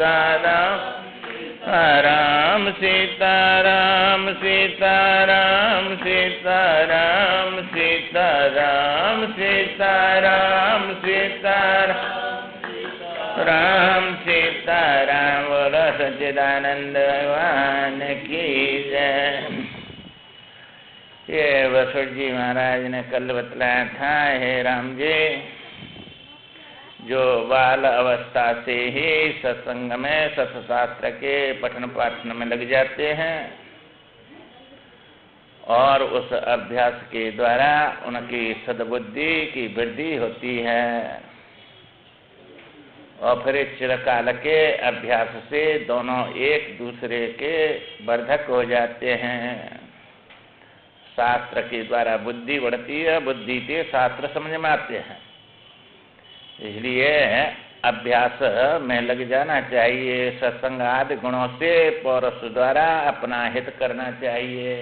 सीताराम राम सीताराम सीताराम सीताराम सीताराम सीताराम सीताराम राम सीताराम बोलो सच्चिदानंद भगवान की जय। ये वसुर जी महाराज ने कल बतलाया था, हे राम जी, जो बाल अवस्था से ही सत्संग में सत्शास्त्र के पठन पाठन में लग जाते हैं और उस अभ्यास के द्वारा उनकी सद्बुद्धि की वृद्धि होती है और फिर चिरकाल के अभ्यास से दोनों एक दूसरे के वर्धक हो जाते हैं। शास्त्र के द्वारा बुद्धि बढ़ती है, बुद्धि से शास्त्र समझ में आते हैं। इसलिए अभ्यास में लग जाना चाहिए। सत्संग आदि गुणों से पौरुष द्वारा अपना हित करना चाहिए।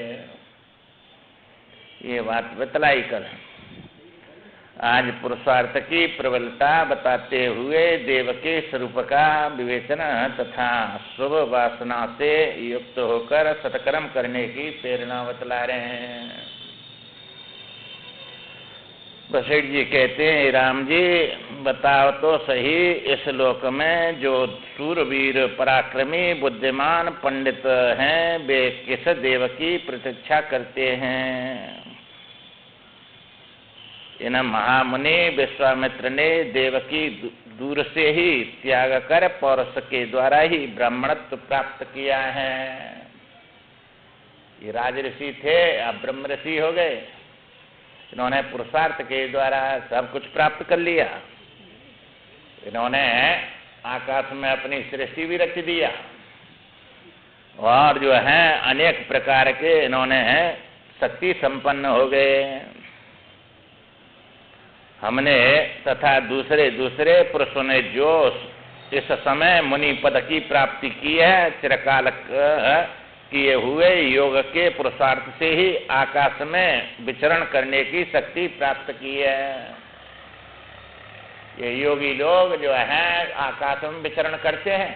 ये बात बतलाई कर। आज पुरुषार्थ की प्रबलता बताते हुए देव के स्वरूप का विवेचन तथा शुभ वासना से युक्त होकर सत्कर्म करने की प्रेरणा बतला रहे हैं। वशिष्ठ जी कहते हैं, राम जी बताओ तो सही, इस लोक में जो सूरवीर पराक्रमी बुद्धिमान पंडित हैं वे किस देव की प्रतीक्षा करते हैं। इन महामुनि विश्वामित्र ने देव की दूर से ही त्याग कर पौरुष के द्वारा ही ब्राह्मणत्व प्राप्त किया है। ये राज ऋषि थे, अब ब्रह्म ऋषि हो गए। इन्होंने पुरुषार्थ के द्वारा सब कुछ प्राप्त कर लिया। इन्होंने आकाश में अपनी सृष्टि भी रच दिया और जो है अनेक प्रकार के इन्होंने शक्ति संपन्न हो गए। हमने तथा दूसरे दूसरे पुरुषों ने जो इस समय मुनि पद की प्राप्ति की है, चिरकाल किए हुए योग के पुरुषार्थ से ही आकाश में विचरण करने की शक्ति प्राप्त की है। ये योगी लोग जो है आकाश में विचरण करते हैं,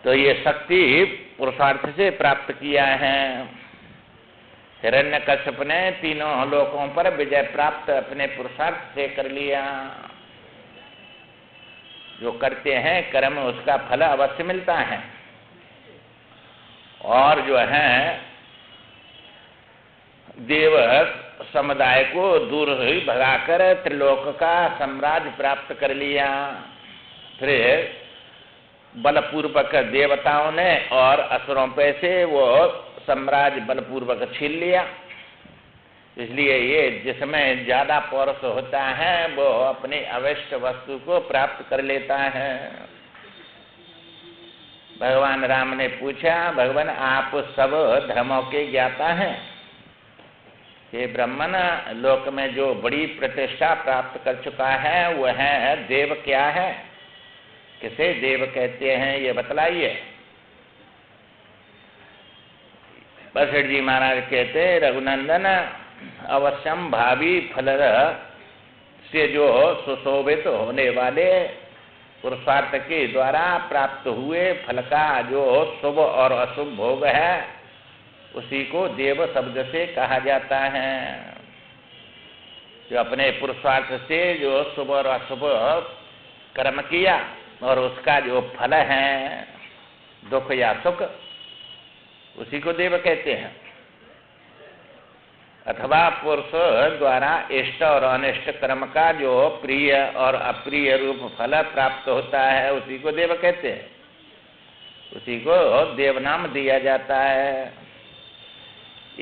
तो ये शक्ति पुरुषार्थ से प्राप्त किया है। हिरण्यकश्यप ने तीनों लोकों पर विजय प्राप्त अपने पुरुषार्थ से कर लिया। जो करते हैं कर्म उसका फल अवश्य मिलता है। और जो है देव समुदाय को दूर ही भगाकर त्रिलोक का साम्राज्य प्राप्त कर लिया। फिर बलपूर्वक देवताओं ने और असुरों पे से वो साम्राज्य बलपूर्वक छीन लिया। इसलिए ये जिसमें ज्यादा पौरुष होता है वो अपनी अवश्य वस्तु को प्राप्त कर लेता है। भगवान राम ने पूछा, भगवान आप सब धर्मों के ज्ञाता हैं। ये ब्राह्मण लोक में जो बड़ी प्रतिष्ठा प्राप्त कर चुका है वह है देव क्या है, किसे देव कहते हैं, ये बतलाइए। वशिष्ठ जी महाराज कहते, रघुनंदन अवश्यम भावी फल से जो सुशोभित होने वाले पुरुषार्थ के द्वारा प्राप्त हुए फल का जो शुभ और अशुभ भोग है उसी को देव शब्द से कहा जाता है। जो अपने पुरुषार्थ से जो शुभ और अशुभ कर्म किया और उसका जो फल है दुख या सुख, उसी को देव कहते हैं। अथवा पुरुष द्वारा इष्ट और अनिष्ट कर्म का जो प्रिय और अप्रिय रूप फल प्राप्त होता है उसी को देव कहते हैं। उसी को देव नाम दिया जाता है।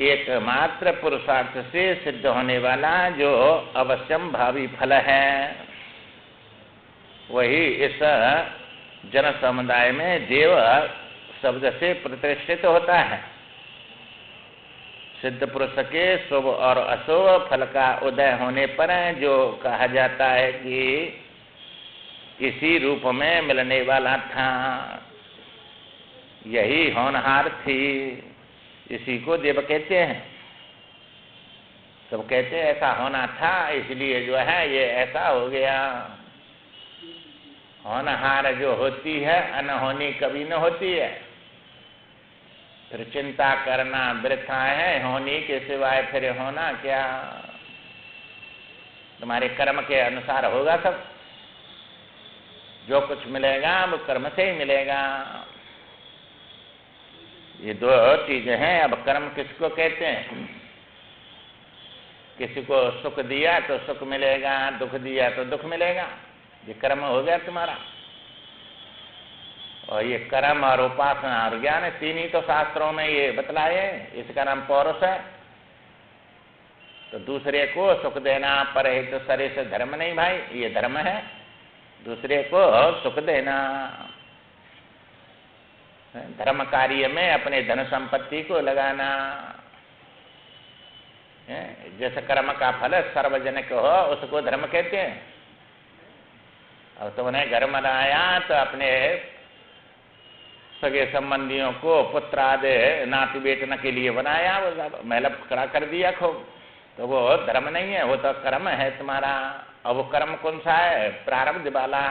एकमात्र पुरुषार्थ से सिद्ध होने वाला जो अवश्यम भावी फल है वही इस जन समुदाय में देव शब्द से प्रतिष्ठित होता है। सिद्ध पुरुष के शुभ और अशुभ फल का उदय होने पर जो कहा जाता है कि इसी रूप में मिलने वाला था, यही होनहार थी, इसी को देव कहते हैं। सब कहते हैं ऐसा होना था इसलिए जो है ये ऐसा हो गया। होनहार जो होती है अनहोनी कभी न होती है। फिर चिंता करना वृथा है, होनी के सिवाय फिर होना क्या। तुम्हारे कर्म के अनुसार होगा सब, जो कुछ मिलेगा वो कर्म से ही मिलेगा। ये दो चीजें हैं। अब कर्म किसको कहते हैं? किसी को सुख दिया तो सुख मिलेगा, दुख दिया तो दुख मिलेगा, ये कर्म हो गया तुम्हारा। और ये कर्म और उपासना और ज्ञान, तीन ही तो शास्त्रों में ये बतलाए, इसका नाम पौरुष है। तो दूसरे को सुख देना परहित सरिस धर्म नहीं भाई, ये धर्म है, दूसरे को सुख देना। धर्म कार्य में अपने धन संपत्ति को लगाना। जैसे कर्म का फल सार्वजनिक हो उसको धर्म कहते हैं। अब तुमने घर बनाया तो अपने सगे संबंधियों को, पुत्र आदि नाती बेटन के लिए बनाया, वो महल खड़ा कर दिया खूब, तो वो धर्म नहीं है, वो तो कर्म है तुम्हारा। और वो कर्म कौन सा है? प्रारब्ध वाला,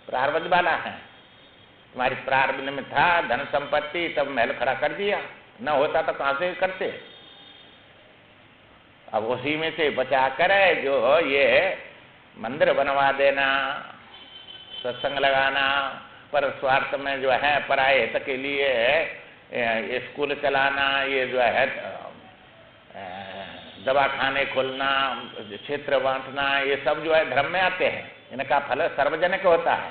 प्रारब्ध वाला है। तुम्हारी प्रारब्ध में था धन संपत्ति, तब महल खड़ा कर दिया, न होता तो कहां से करते। अब उसी में से बचा कर जो ये मंदिर बनवा देना, सत्संग लगाना, पर स्वार्थ में जो है पराये हित के लिए स्कूल चलाना, ये जो है दवाखाने खोलना, क्षेत्र बांटना, ये सब जो है धर्म में आते हैं। इनका फल सार्वजनिक होता है।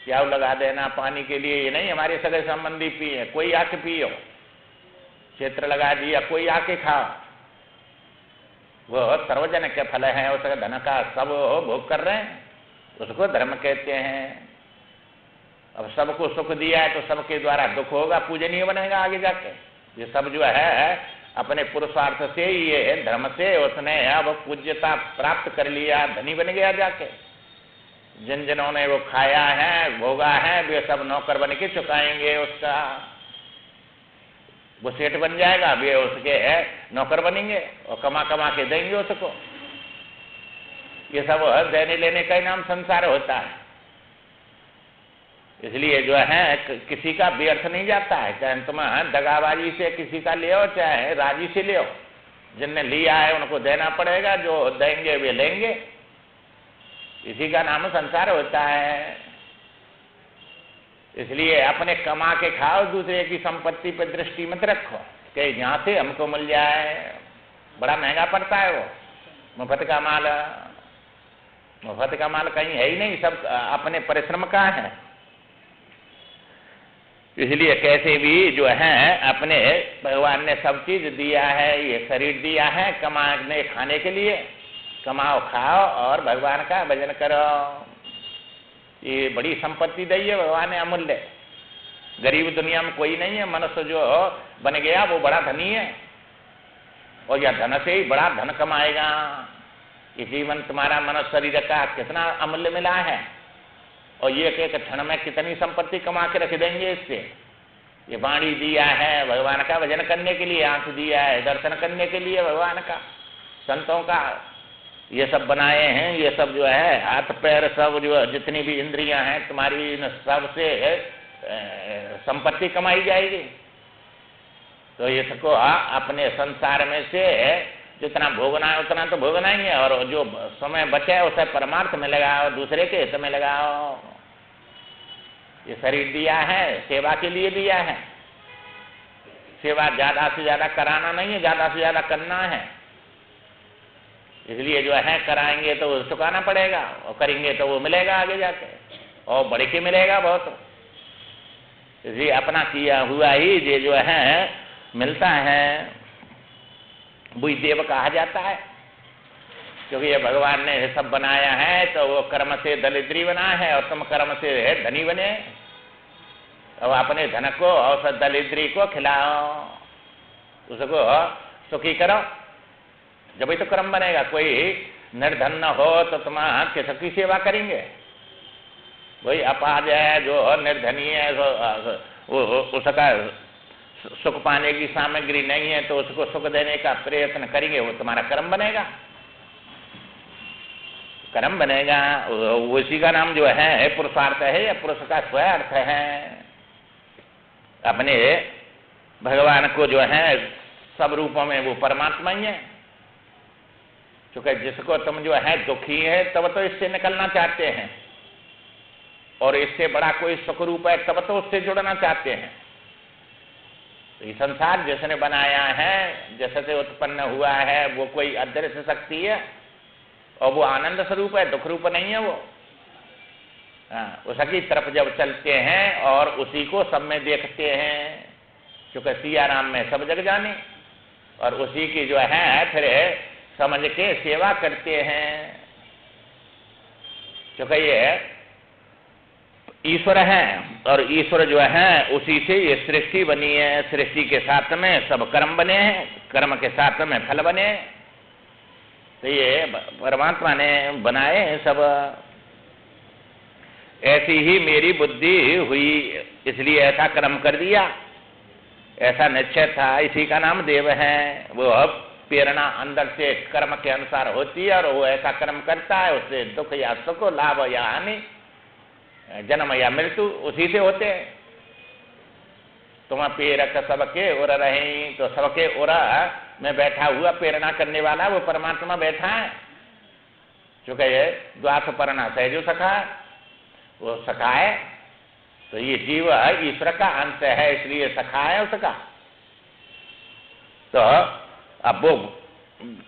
प्याऊ लगा देना पानी के लिए, ये नहीं हमारे सगे संबंधी पिए, कोई आके पियो। क्षेत्र लगा दिया, कोई आके खाओ, वो सार्वजनिक के फल है, उसका धन का सब भोग कर रहे हैं, उसको धर्म कहते हैं। अब सबको सुख दिया है तो सबके द्वारा दुख होगा, पूजनीय बनेगा आगे जाके। ये सब जो है अपने पुरुषार्थ से, ये धर्म से उसने अब पूज्यता प्राप्त कर लिया, धनी बन गया जाके। जिन जिन्होंने वो खाया है, भोगा है, वे सब नौकर बन के चुकाएंगे उसका। वो सेठ बन जाएगा, वे उसके नौकर बनेंगे और कमा कमा के देंगे उसको। ये सब देने लेने का ही नाम संसार होता है। इसलिए जो है किसी का व्यर्थ नहीं जाता है, चाहे तुम दगाबाजी से किसी का ले आओ, चाहे राजी से ले आओ, जिनने लिया है उनको देना पड़ेगा, जो देंगे वे लेंगे। इसी का नाम संसार होता है। इसलिए अपने कमा के खाओ, दूसरे की संपत्ति पर दृष्टि मत रखो कि यहाँ से हमको मिल जाए, बड़ा महंगा पड़ता है वो। मुफ्त का माल, मुफ्त का माल कहीं है ही नहीं, सब अपने परिश्रम का है। इसलिए कैसे भी जो है अपने भगवान ने सब चीज दिया है, ये शरीर दिया है कमाने खाने के लिए, कमाओ खाओ और भगवान का भजन करो। ये बड़ी संपत्ति दी है भगवान ने, अमूल्य। गरीब दुनिया में कोई नहीं है। मनुष्य जो बन गया वो बड़ा धनी है, और यह धन से ही बड़ा धन कमाएगा। ये जीवन तुम्हारा मनुष्य शरीर का कितना अमूल्य मिला है, और ये एक क्षण में कितनी संपत्ति कमा के रख देंगे इससे। ये वाणी दिया है भगवान का भजन करने के लिए, आंख दिया है दर्शन करने के लिए भगवान का, संतों का, ये सब बनाए हैं। ये सब जो है हाथ पैर सब जो जितनी भी इंद्रियां हैं तुम्हारी, इन सब से संपत्ति कमाई जाएगी। तो ये सबको अपने संसार में से जितना भोगना है उतना तो भोगना ही है, और जो समय बचे उसे परमार्थ में लगाओ, दूसरे के हित में लगाओ। ये शरीर दिया है सेवा के लिए दिया है। सेवा ज्यादा से ज्यादा कराना नहीं है, ज्यादा से ज्यादा करना है। इसलिए जो है कराएंगे तो चुकाना पड़ेगा, और करेंगे तो वो मिलेगा आगे जाके, और बढ़ के मिलेगा बहुत। इसलिए अपना किया हुआ ही ये जो है मिलता है, वही देव कहा जाता है। क्योंकि ये भगवान ने सब बनाया है, तो वो कर्म से दरिद्री बना है और तुम कर्म से धनी बने। अब अपने धन को और दरिद्री को खिलाओ, उसको सुखी करो, जब ही तो कर्म बनेगा। कोई निर्धन न हो तो तुम किसकी सेवा करेंगे? वही अपाज है जो निर्धनी है, उसका सुख पाने की सामग्री नहीं है, तो उसको सुख देने का प्रयत्न करेंगे, वो तुम्हारा कर्म बनेगा। कर्म बनेगा, उसी का नाम जो है पुरुषार्थ है या पुरुष का स्वार्थ है। अपने भगवान को जो है सब रूपों में वो परमात्मा ही है। क्योंकि जिसको तुम जो है दुखी है तब तो इससे निकलना चाहते हैं, और इससे बड़ा कोई सुख रूप है तब तो उससे जुड़ना चाहते हैं। तो ये संसार जिसने बनाया है, जिससे उत्पन्न हुआ है, वो कोई अदृश्य शक्ति है और वो आनंद स्वरूप है, दुख रूप नहीं है वो। उसकी तरफ जब चलते हैं और उसी को सब में देखते हैं, क्योंकि सिया राम में सब जग जाने, और उसी की जो है फिर समझ के सेवा करते हैं। क्योंकि ये ईश्वर है और ईश्वर जो है उसी से ये सृष्टि बनी है। सृष्टि के साथ में सब कर्म बने हैं, कर्म के साथ में फल बने हैं। तो ये परमात्मा ने बनाए हैं सब। ऐसी ही मेरी बुद्धि हुई, इसलिए ऐसा कर्म कर दिया, ऐसा निश्चय था। इसी का नाम देव है। वो अब प्रेरणा अंदर से कर्म के अनुसार होती है और वो ऐसा कर्म करता है, उससे दुख या सुख, लाभ या हानि, जन्म या मृत्यु उसी से होते हैं। तुम प्रेरक सबके उर रहे, तो सबके उर में बैठा हुआ प्रेरणा करने वाला वो परमात्मा बैठा है। चूंकि ये द्वास परना सहजो सखा, वो सखा है, तो ये जीव ईश्वर का अंश है, इसलिए सखा है उसका। तो अब वो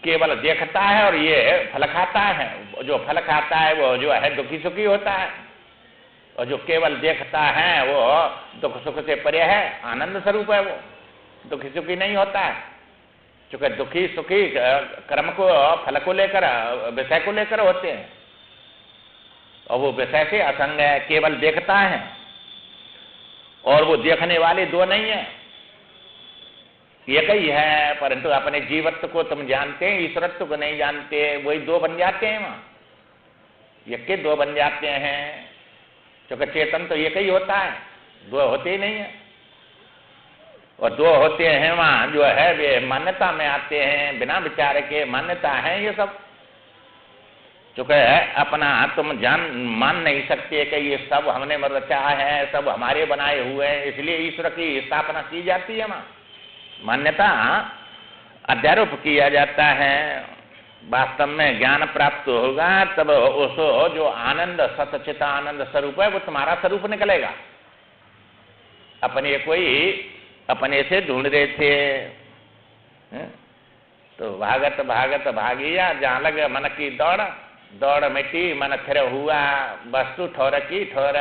केवल देखता है और ये फल खाता है। जो फल खाता है वो जो है दुखी सुखी होता है, और जो केवल देखता है वो दुख सुख से परे है, आनंद स्वरूप है, वो दुखी सुखी नहीं होता है। क्योंकि दुखी सुखी कर्म को, फल को लेकर, विषय को लेकर होते हैं, और वो विषय से असंग है, केवल देखता है। और वो देखने वाले दो नहीं है, एक ही है, परंतु अपने जीवत्व को तुम जानते हैं, ईश्वरत्व को नहीं जानते, वही दो बन जाते हैं वहां, एक के दो बन जाते हैं। क्योंकि चेतन तो एक ही होता है, दो होते ही नहीं है। और दो होते हैं वहां जो है वे मान्यता में आते हैं, बिना विचार के मान्यता है ये सब। चूंकि अपना तुम मान नहीं सकते कि ये सब हमने रचा है, सब हमारे बनाए हुए हैं, इसलिए ईश्वर की स्थापना की जाती है। मान्यता अध्यारोप किया जाता है। वास्तव में ज्ञान प्राप्त होगा तब उस जो आनंद सतचित आनंद स्वरूप है वो तुम्हारा स्वरूप निकलेगा। अपने कोई अपने से ढूंढ रहे थे, तो भागत भागत भागिया जहाँ लग मन की दौड़, दौड़ मिट्टी मन फिर हुआ, वस्तु ठोर की ठोर।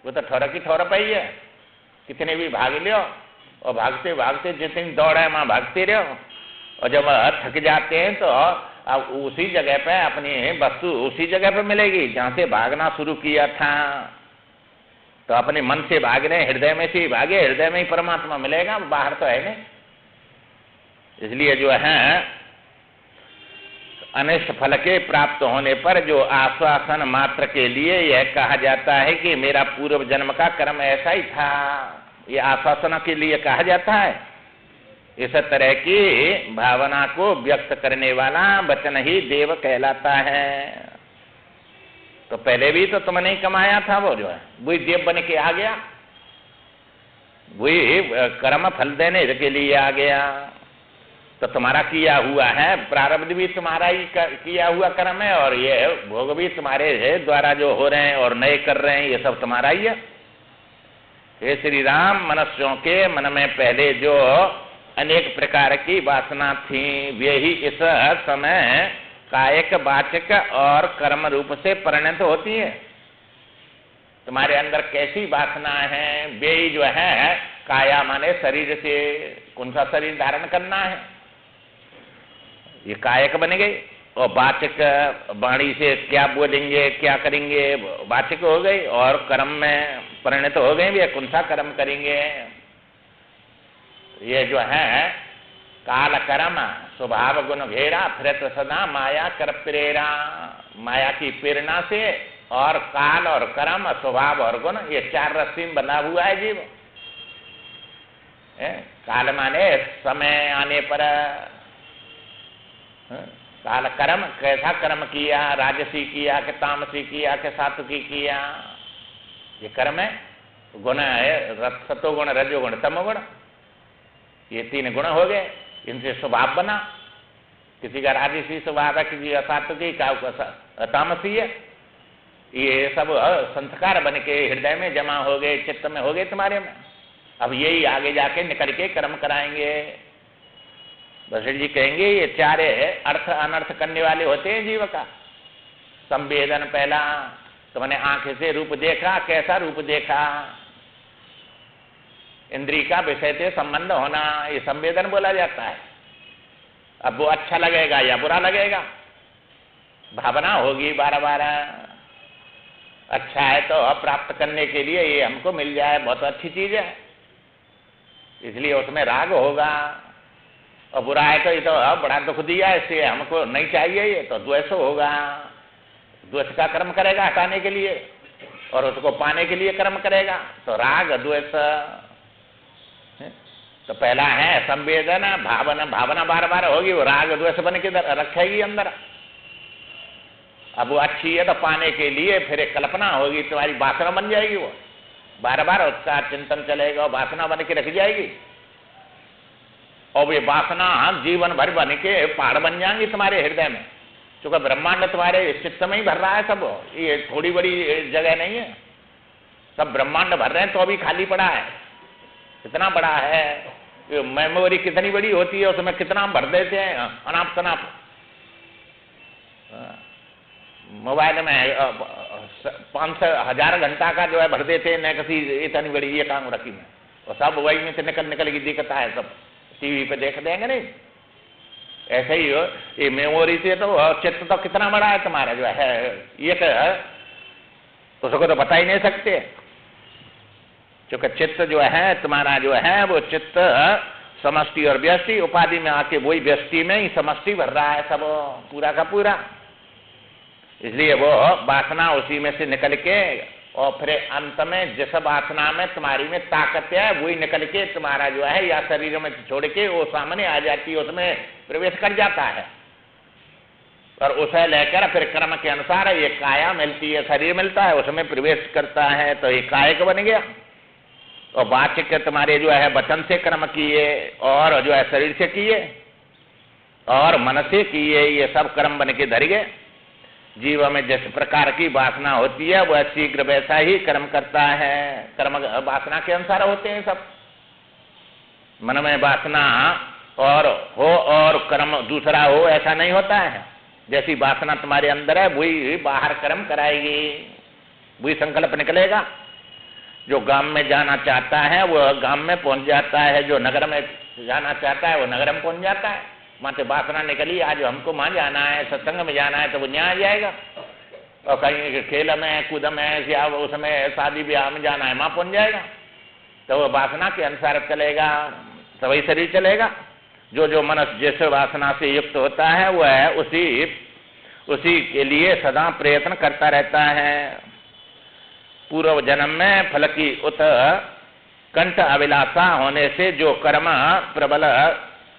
वो तो ठोर की ठोर पे ही है, कितने भी भाग लियो, और भागते भागते जितनी दौड़ है वहां भागते रहो, और जब थक जाते हैं तो अब उसी जगह पे अपनी वस्तु उसी जगह पे मिलेगी जहां से भागना शुरू किया था। तो अपने मन से भाग रहे, हृदय में से ही भागे, हृदय में ही परमात्मा मिलेगा, बाहर तो है नहीं। इसलिए जो है अनिष्ट फल के प्राप्त होने पर जो आश्वासन मात्र के लिए यह कहा जाता है कि मेरा पूर्व जन्म का कर्म ऐसा ही था, ये आश्वासन के लिए कहा जाता है। इस तरह की भावना को व्यक्त करने वाला वचन ही देव कहलाता है। तो पहले भी तो तुमने ही कमाया था, वो जो है वही देव बन के आ गया, वही कर्म फल देने के लिए आ गया। तो तुम्हारा किया हुआ है, प्रारब्ध भी तुम्हारा ही किया हुआ कर्म है, और ये भोग भी तुम्हारे द्वारा जो हो रहे हैं और नए कर रहे हैं, ये सब तुम्हारा ही है। हे श्री राम, मनुष्यों के मन में पहले जो अनेक प्रकार की वासना थी, वे ही इस समय कायक वाचक और कर्म रूप से परिणत होती है। तुम्हारे अंदर कैसी वासना है, वे ही जो है काया माने शरीर से कौन सा शरीर धारण करना है, ये कायक बन गए, और वाचक वाणी से क्या बोलेंगे क्या करेंगे, वाचक हो गए, और कर्म में परिणत हो गए, वे कौन सा कर्म करेंगे। ये जो है काल कर्म स्वभाव गुण घेरा, फिरत सदा माया कर प्रेरा। माया की प्रेरणा से और काल और कर्म स्वभाव और गुण, ये चार रस्सी में बना हुआ है जीव। काल माने समय आने पर, काल कर्म, कैसा कर्म किया, राजसी किया कि तामसी किया कि सात्विकी किया, ये कर्म है। गुण है सतोगुण, रजोगुण, तमोगुण, ये 3 गुण हो गए, इनसे स्वभाव बना। किसी का राजसी स्वभाव है, किसी का सात्विकी, का तामसी है। ये सब संस्कार बन के हृदय में जमा हो गए, चित्त में हो गए तुम्हारे में। अब यही आगे जाके निकल के कर्म कराएंगे। वशिष्ठ जी कहेंगे ये 4 अर्थ अनर्थ करने वाले होते हैं जीव का। संवेदन पहला, तुमने आंख से रूप देखा, कैसा रूप देखा, इंद्रिय का विषय से संबंध होना, ये संवेदन बोला जाता है। अब वो अच्छा लगेगा या बुरा लगेगा, भावना होगी बार बार। अच्छा है तो प्राप्त करने के लिए ये हमको मिल जाए, बहुत अच्छी चीज है, इसलिए उसमें राग होगा। और बुरा है तो ये तो बड़ा दुख दिया, इसलिए हमको नहीं चाहिए, ये तो द्वेष होगा। द्वेष का कर्म करेगा हटाने के लिए, और उसको पाने के लिए कर्म करेगा, तो राग द्वेष। तो पहला है संवेदन, भावना, भावना बार बार होगी, वो राग द्वेष बन के रखेगी अंदर। अब वो अच्छी है तो पाने के लिए फिर एक कल्पना होगी, तुम्हारी वासना बन जाएगी, वो बार बार उसका चिंतन चलेगा, वासना बन के रख जाएगी। और वे वासना जीवन भर बन के पहाड़ बन जाएंगी तुम्हारे हृदय में, क्योंकि ब्रह्मांड तुम्हारे चित्त में ही भर रहा है सब। ये थोड़ी बड़ी जगह नहीं है, सब ब्रह्मांड भर रहे हैं, तो अभी खाली पड़ा है। कितना बड़ा है, मेमोरी कितनी बड़ी होती है, उसमें कितना भर देते हैं अनाप शनाप। मोबाइल में 500,000 घंटा का जो है भर देते हैं, न किसी इतनी बड़ी ये काम रखी में, और सब वही में से निकल की दिखता है, सब टीवी पे देख देंगे नहीं। ऐसे ही हो ये मेमोरी से तो चित्त तो कितना बड़ा है तुम्हारा जो है, ये उसको तो बता ही नहीं सकते, क्योंकि चित्त जो है तुम्हारा जो है वो चित्त समष्टि और व्यष्टि उपाधि में आके वही व्यष्टि में ही समष्टि भर रहा है सब पूरा का पूरा। इसलिए वो वासना उसी में से निकल के, और फिर अंत में जिस वासना में तुम्हारी में ताकत है वही निकल के तुम्हारा जो है या शरीर में छोड़ के वो सामने आ जाती है, उसमें प्रवेश कर जाता है। और उसे लेकर फिर कर्म के अनुसार ये काया मिलती है, शरीर मिलता है, उसमें प्रवेश करता है, तो ये कायक बन गया। और वाचिक तुम्हारे जो है वचन से कर्म किए, और जो है शरीर से किए, और मन से किए, ये सब कर्म बन के धर गए। जीव में जिस प्रकार की वासना होती है वह शीघ्र वैसा ही कर्म करता है। कर्म वासना के अनुसार होते हैं सब। मन में वासना और हो और कर्म दूसरा हो, ऐसा नहीं होता है। जैसी वासना तुम्हारे अंदर है वही बाहर कर्म कराएगी, वही संकल्प निकलेगा। जो गांव में जाना चाहता है वह गांव में पहुंच जाता है, जो नगर में जाना चाहता है वो नगर में पहुंच जाता है। वहां से वासना निकली, आज हमको वहां जाना है, सत्संग में जाना है, तो वो यहाँ आ जाएगा। और कहीं खेल में कूद में या उसमें शादी ब्याह में जाना है, वहां पहुंच जाएगा। तो वो वासना के अनुसार चलेगा, तो वही शरीर चलेगा। जो जो मनुष्य जिस वासना से युक्त होता है वह उसी के लिए सदा प्रयत्न करता रहता है। पूर्व जन्म में फल की उत कंठ अभिलाषा होने से जो कर्म प्रबल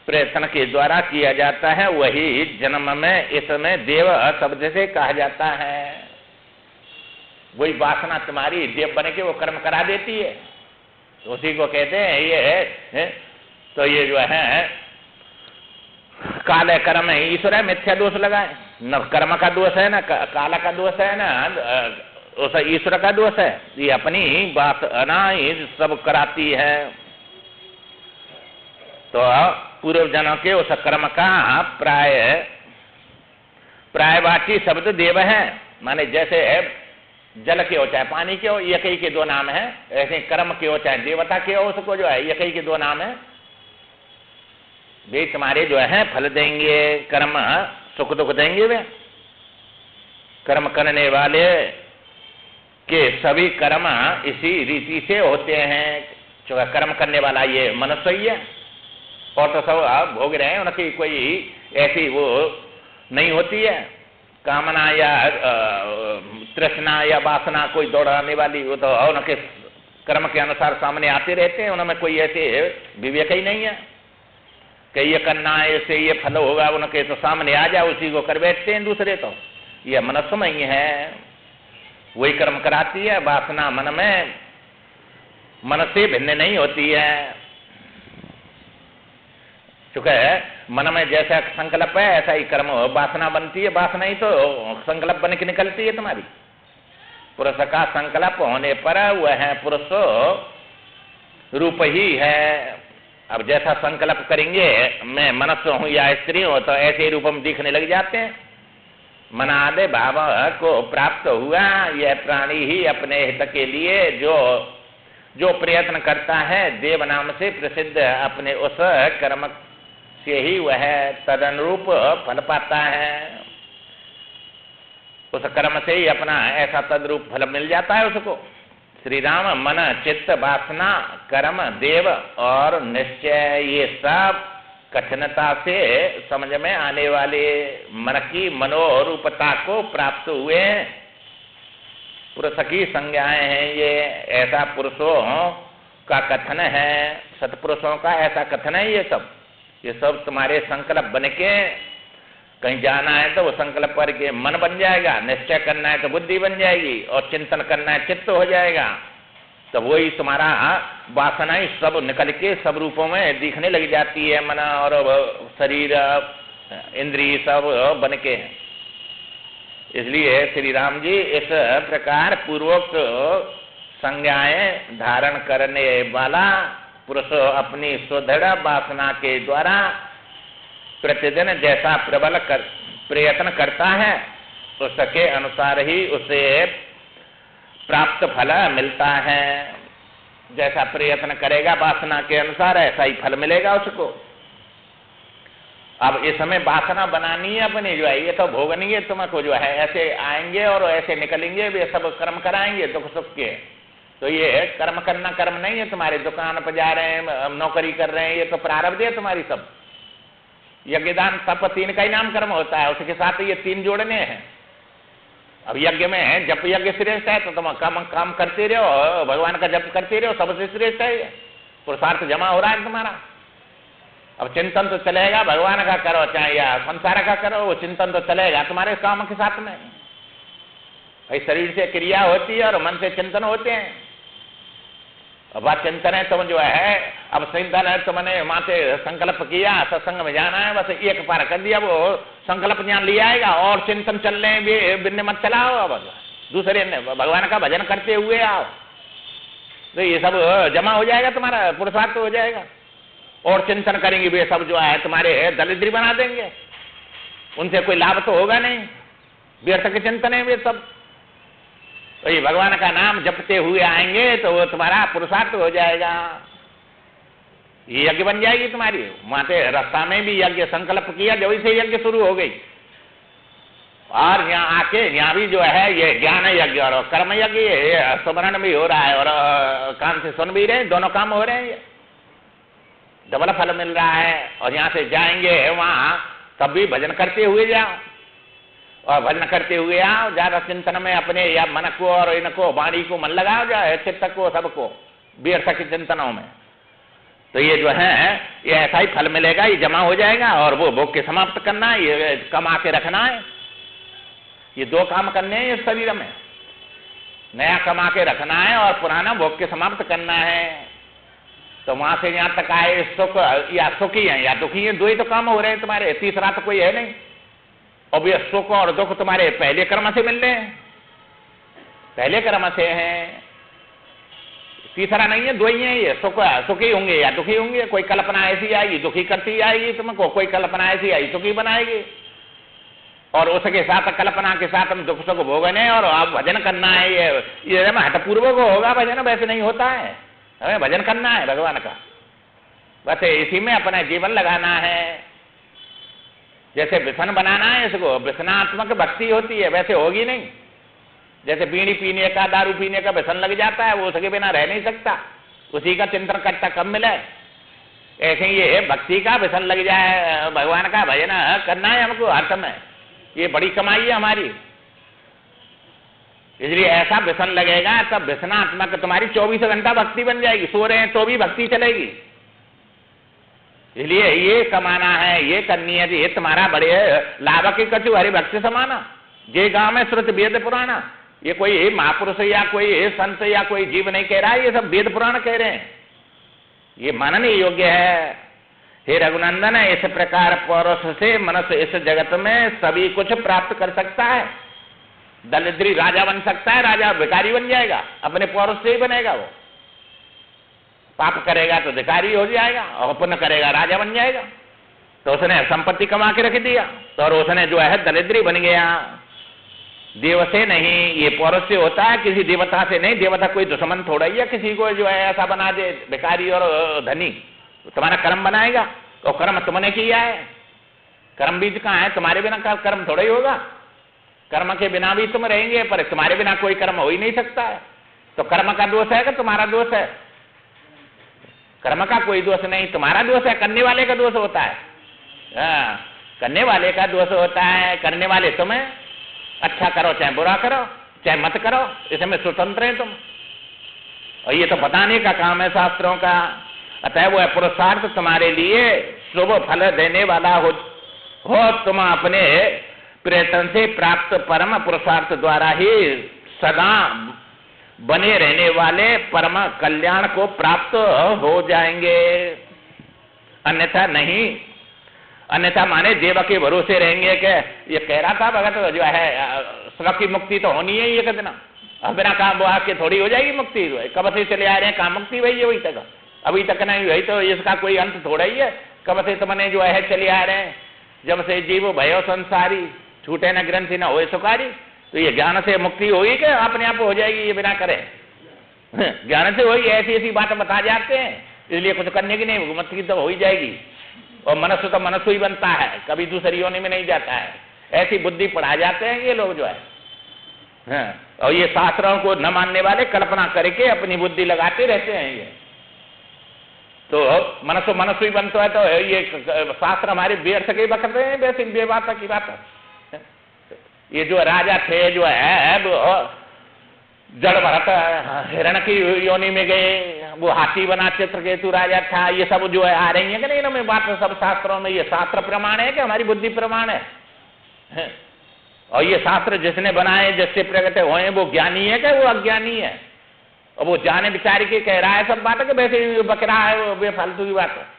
प्रयत्न के द्वारा किया जाता है वही जन्म में इसमें देव शब्द से कहा जाता है। वही वासना तुम्हारी देव बन के वो कर्म करा देती है, तो उसी को कहते हैं ये तो ये जो है काले कर्म है ईश्वर है, मिथ्या दोष लगाए। न कर्म का दोष है, न काला का दोष है, न उस ईश्वर का दोष है। ये अपनी बात ना ही सब कराती है। तो पूर्व जन्म के उस कर्म का प्रायवाची शब्द देव है। माने जैसे जल के हो चाहे पानी के हो, एक ही के दो नाम है, ऐसे कर्म के हो चाहे देवता के हो, उसको जो है एक ही के दो नाम है। वे तुम्हारे जो है फल देंगे, कर्म सुख दुख देंगे। वे कर्म करने वाले के सभी कर्म इसी रीति से होते हैं। जो कर्म करने वाला ये मनुष्य ही है, और तो सब आप भोग रहे हैं, उनकी कोई ऐसी वो नहीं होती है कामना या तृष्णा या वासना कोई दौड़ाने वाली। वो तो उनके कर्म के अनुसार सामने आते रहते हैं, उनमें कोई ऐसे विवेक ही नहीं है। कि ये करना है, इससे ये फल होगा, उनके तो सामने आ जाए उसी को कर बैठते हैं दूसरे। तो ये मनस्मय है, वही कर्म कराती है। वासना मन में मन से भिन्न नहीं होती है, चूंकि मन में जैसा संकल्प है ऐसा ही कर्म वासना बनती है। वासना ही तो संकल्प बन के निकलती है तुम्हारी। पुरुष का संकल्प होने पर वह पुरुष रूप ही है। अब जैसा संकल्प करेंगे, मैं मनुष्य हूं या स्त्री हूं, तो ऐसे ही रूप में दिखने लग जाते हैं। मनादे भाव को प्राप्त हुआ, यह प्राणी ही अपने हित के लिए जो प्रयत्न करता है, देव नाम से प्रसिद्ध अपने उस कर्म से ही वह तदनुरूप फल पाता है। उस कर्म से ही अपना ऐसा तदरूप फल मिल जाता है उसको। श्री राम मन चित्त वासना कर्म देव और निश्चय, ये सब कठिनता से समझ में आने वाले मन की मनोरूपता को प्राप्त हुए पुरुष की संज्ञाएं हैं। ये ऐसा पुरुषों का कथन है, सतपुरुषों का ऐसा कथन है। ये सब तुम्हारे संकल्प बन के, कहीं जाना है तो वो संकल्प करके मन बन जाएगा, निश्चय करना है तो बुद्धि बन जाएगी, और चिंतन करना है चित्त हो जाएगा। तो वही तुम्हारा वासनाएं सब निकल के सब रूपों में दिखने लग जाती है। मन और शरीर इंद्रिय सब बन के। इसलिए श्री राम जी इस प्रकार पूर्वक संज्ञाएं धारण करने वाला पुरुष अपनी सुदृढ़ वासना के द्वारा प्रतिदिन जैसा प्रबल प्रयत्न करता है, उसके अनुसार ही उसे प्राप्त फल मिलता है। जैसा प्रयत्न करेगा वासना के अनुसार, ऐसा ही फल मिलेगा उसको। अब इस समय वासना बनानी है अपनी, जो है ये तो भोगनी है तुमको, जो है ऐसे आएंगे और ऐसे निकलेंगे, वे सब कर्म कराएंगे दुख सुख के। तो ये कर्म करना कर्म नहीं है तुम्हारे। दुकान पर जा रहे हैं, नौकरी कर रहे हैं, ये तो प्रारब्ध है तुम्हारी सब। यज्ञ दान तप तीन का ही नाम कर्म होता है, उसके साथ ये तीन जोड़ने हैं। अब यज्ञ में जप यज्ञ श्रेष्ठ है, तो तुम काम करते रहो, भगवान का जप करते रहो, सबसे श्रेष्ठ है। पुरुषार्थ जमा हो रहा है तुम्हारा। अब चिंतन तो चलेगा, भगवान का करो चाहे या संसार का करो, वो चिंतन तो चलेगा तुम्हारे काम के साथ में। भाई शरीर से क्रिया होती है और मन से चिंतन होते हैं। अब बात चिंतन है, तुम जो है अब चिंतन है, तुमने वहां से संकल्प किया सत्संग में जाना है, बस एक पार कर दिया, वो संकल्प ज्ञान लिया आएगा। और चिंतन चलने बिन्ने मत चलाओ, अब दूसरे ने भगवान का भजन करते हुए आओ, तो ये सब जमा हो जाएगा, तुम्हारा पुरुषार्थ हो जाएगा। और चिंतन करेंगे वे सब जो है तुम्हारे दरिद्री बना देंगे, उनसे कोई लाभ तो होगा नहीं, व्यर्थ के चिंतन है वे सब। तो ये भगवान का नाम जपते हुए आएंगे तो वो तुम्हारा पुरुषार्थ हो जाएगा, ये यज्ञ बन जाएगी तुम्हारी। वहां से रास्ता में भी यज्ञ संकल्प किया, जब से यज्ञ शुरू हो गई। और यहाँ आके यहाँ भी जो है ये ज्ञान यज्ञ और कर्म यज्ञ, ये स्मरण भी हो रहा है और कान से सुन भी रहे हैं, दोनों काम हो रहे हैं, ये डबल फल मिल रहा है। और यहाँ से जाएंगे वहां तब भी भजन करते हुए जाओ, और भजन करते हुए आओ, ज्यादा चिंतन में अपने या मन को और इनको वाणी को मन लगाओ, जाए चित्त को सबको व्यर्थ के चिंतनों में। तो ये जो है ये ऐसा ही फल मिलेगा, ये जमा हो जाएगा। और वो भोग के समाप्त करना है, ये कमा के रखना है। ये दो काम करने हैं इस शरीर में, नया कमा के रखना है और पुराना भोग के समाप्त करना है। तो वहां से यहाँ तक आए, सुख या सुखी है या दुखी है, दो ही तो काम हो रहे हैं तुम्हारे, तीसरा तो कोई है नहीं। और ये सुख और दुख तुम्हारे पहले कर्म से मिल रहे हैं, पहले कर्म से हैं, तीसरा नहीं है, दो ही है। ये सुखी होंगे या दुखी होंगे। कोई कल्पना ऐसी आएगी दुखी करती आएगी तुमको, कोई कल्पना ऐसी आई सुखी बनाएगी। और उसके साथ कल्पना के साथ हम दुख सुख भोगने और आप भजन करना है, ये हठपूर्वक होगा भजन, वैसे नहीं होता है। हमें भजन करना है भगवान का, बस इसी में अपना जीवन लगाना है। जैसे व्यसन बनाना है इसको, व्यसनात्मक भक्ति होती है, वैसे होगी नहीं। जैसे बीड़ी पीने का, दारू पीने का व्यसन लग जाता है, वो उसके बिना रह नहीं सकता, उसी का चिंतन करता कब मिले। ऐसे ये भक्ति का व्यसन लग जाए, भगवान का भजन करना है हमको हर समय, ये बड़ी कमाई है हमारी। इसलिए ऐसा व्यसन लगेगा तब व्यसनात्मक तुम्हारी 24 घंटा भक्ति बन जाएगी। सो रहे हैं तो भी भक्ति चलेगी, इसलिए ये कमाना है, ये करनी है, ये तुम्हारा बड़े लाभ की कछु हरि भक्त समाना। ये गांव में श्रुत वेद पुराना, ये कोई महापुरुष या कोई संत या कोई जीव नहीं कह रहा है, ये सब वेद पुराण कह रहे हैं, ये मानने योग्य है। हे रघुनंदन, इस प्रकार पौरुष से मनुष्य इस जगत में सभी कुछ प्राप्त कर सकता है। दरिद्री राजा बन सकता है, राजा भिखारी बन जाएगा, अपने पौरुष से ही बनेगा। वो पाप करेगा तो भिखारी हो जाएगा, और पुण्य करेगा राजा बन जाएगा। तो उसने संपत्ति कमा के रख दिया, तो और उसने जो है दरिद्री बन गया। देव से नहीं, ये पौरुष से होता है, किसी देवता से नहीं। देवता कोई दुश्मन थोड़ा ही है, किसी को जो है ऐसा बना दे भिखारी और धनी। तो तुम्हारा कर्म बनाएगा, तो कर्म तुमने किया है। कर्म बीज कहाँ है? तुम्हारे बिना का कर्म थोड़ा ही होगा। कर्म के बिना भी तुम रहेंगे, पर तुम्हारे बिना कोई कर्म हो ही नहीं सकता है। तो कर्म का दोष है कि तुम्हारा दोष है? कर्म का कोई दोष नहीं, तुम्हारा दोष है, करने वाले का दोष होता है। करने वाले का दोष होता है। करने वाले तुम्हें अच्छा करो चाहे बुरा करो, चाहे मत करो, इसमें स्वतंत्र है तुम। और ये तो बताने का काम है शास्त्रों का। अतः वो पुरुषार्थ तुम्हारे लिए शुभ फल देने वाला हो तुम अपने प्रयत्न से प्राप्त परम पुरुषार्थ द्वारा ही सदा बने रहने वाले परम कल्याण को प्राप्त हो जाएंगे, अन्यथा नहीं। अन्यथा माने देव के भरोसे रहेंगे। कि ये कह रहा था भगत जो है स्व की मुक्ति तो होनी है, ये कहना अब बिना काम बुआ के थोड़ी हो जाएगी मुक्ति। कब से चले आ रहे हैं, काम मुक्ति वही है, वही तक अभी तक नहीं हुई, तो इसका कोई अंत थोड़ा ही है। कब से तुमने जो है चले आ रहे हैं, जब से जीव भयो संसारी, छूटे न ग्रंथि न होए सुकारी। तो ये ज्ञान से मुक्ति होगी कि अपने आप हो जाएगी ये बिना करे? ज्ञान से होगी, ऐसी ऐसी बात बता जाते हैं, इसलिए कुछ करने की नहीं, मुक्ति तो हो ही जाएगी। और मनुष्य तो मनुष्य ही बनता है, कभी दूसरी योनि में नहीं जाता है। ऐसी बुद्धि पढ़ा जाते हैं ये लोग जो है। और ये शास्त्रों को न मानने वाले कल्पना करके अपनी बुद्धि लगाते रहते हैं। ये तो मनुष्य मनुष्य ही बनता है, तो ये शास्त्र हमारे व्यर्थ के बकते हैं, वैसे बेबात की बात है। ये जो राजा थे जो है जड़ भरत हिरण की योनि में गए, वो हाथी बना चित्रकेतु राजा था। ये सब जो है आ रही है कि नहीं इनमें बात सब शास्त्रों में? ये शास्त्र प्रमाण है कि हमारी बुद्धि प्रमाण है? और ये शास्त्र जिसने बनाए, जिससे प्रकट हुए, वो ज्ञानी है कि वो अज्ञानी है? और वो जाने विचार के कह रहा है सब बात, कि वैसे बक रहा है, वो बेफालतू की बात है।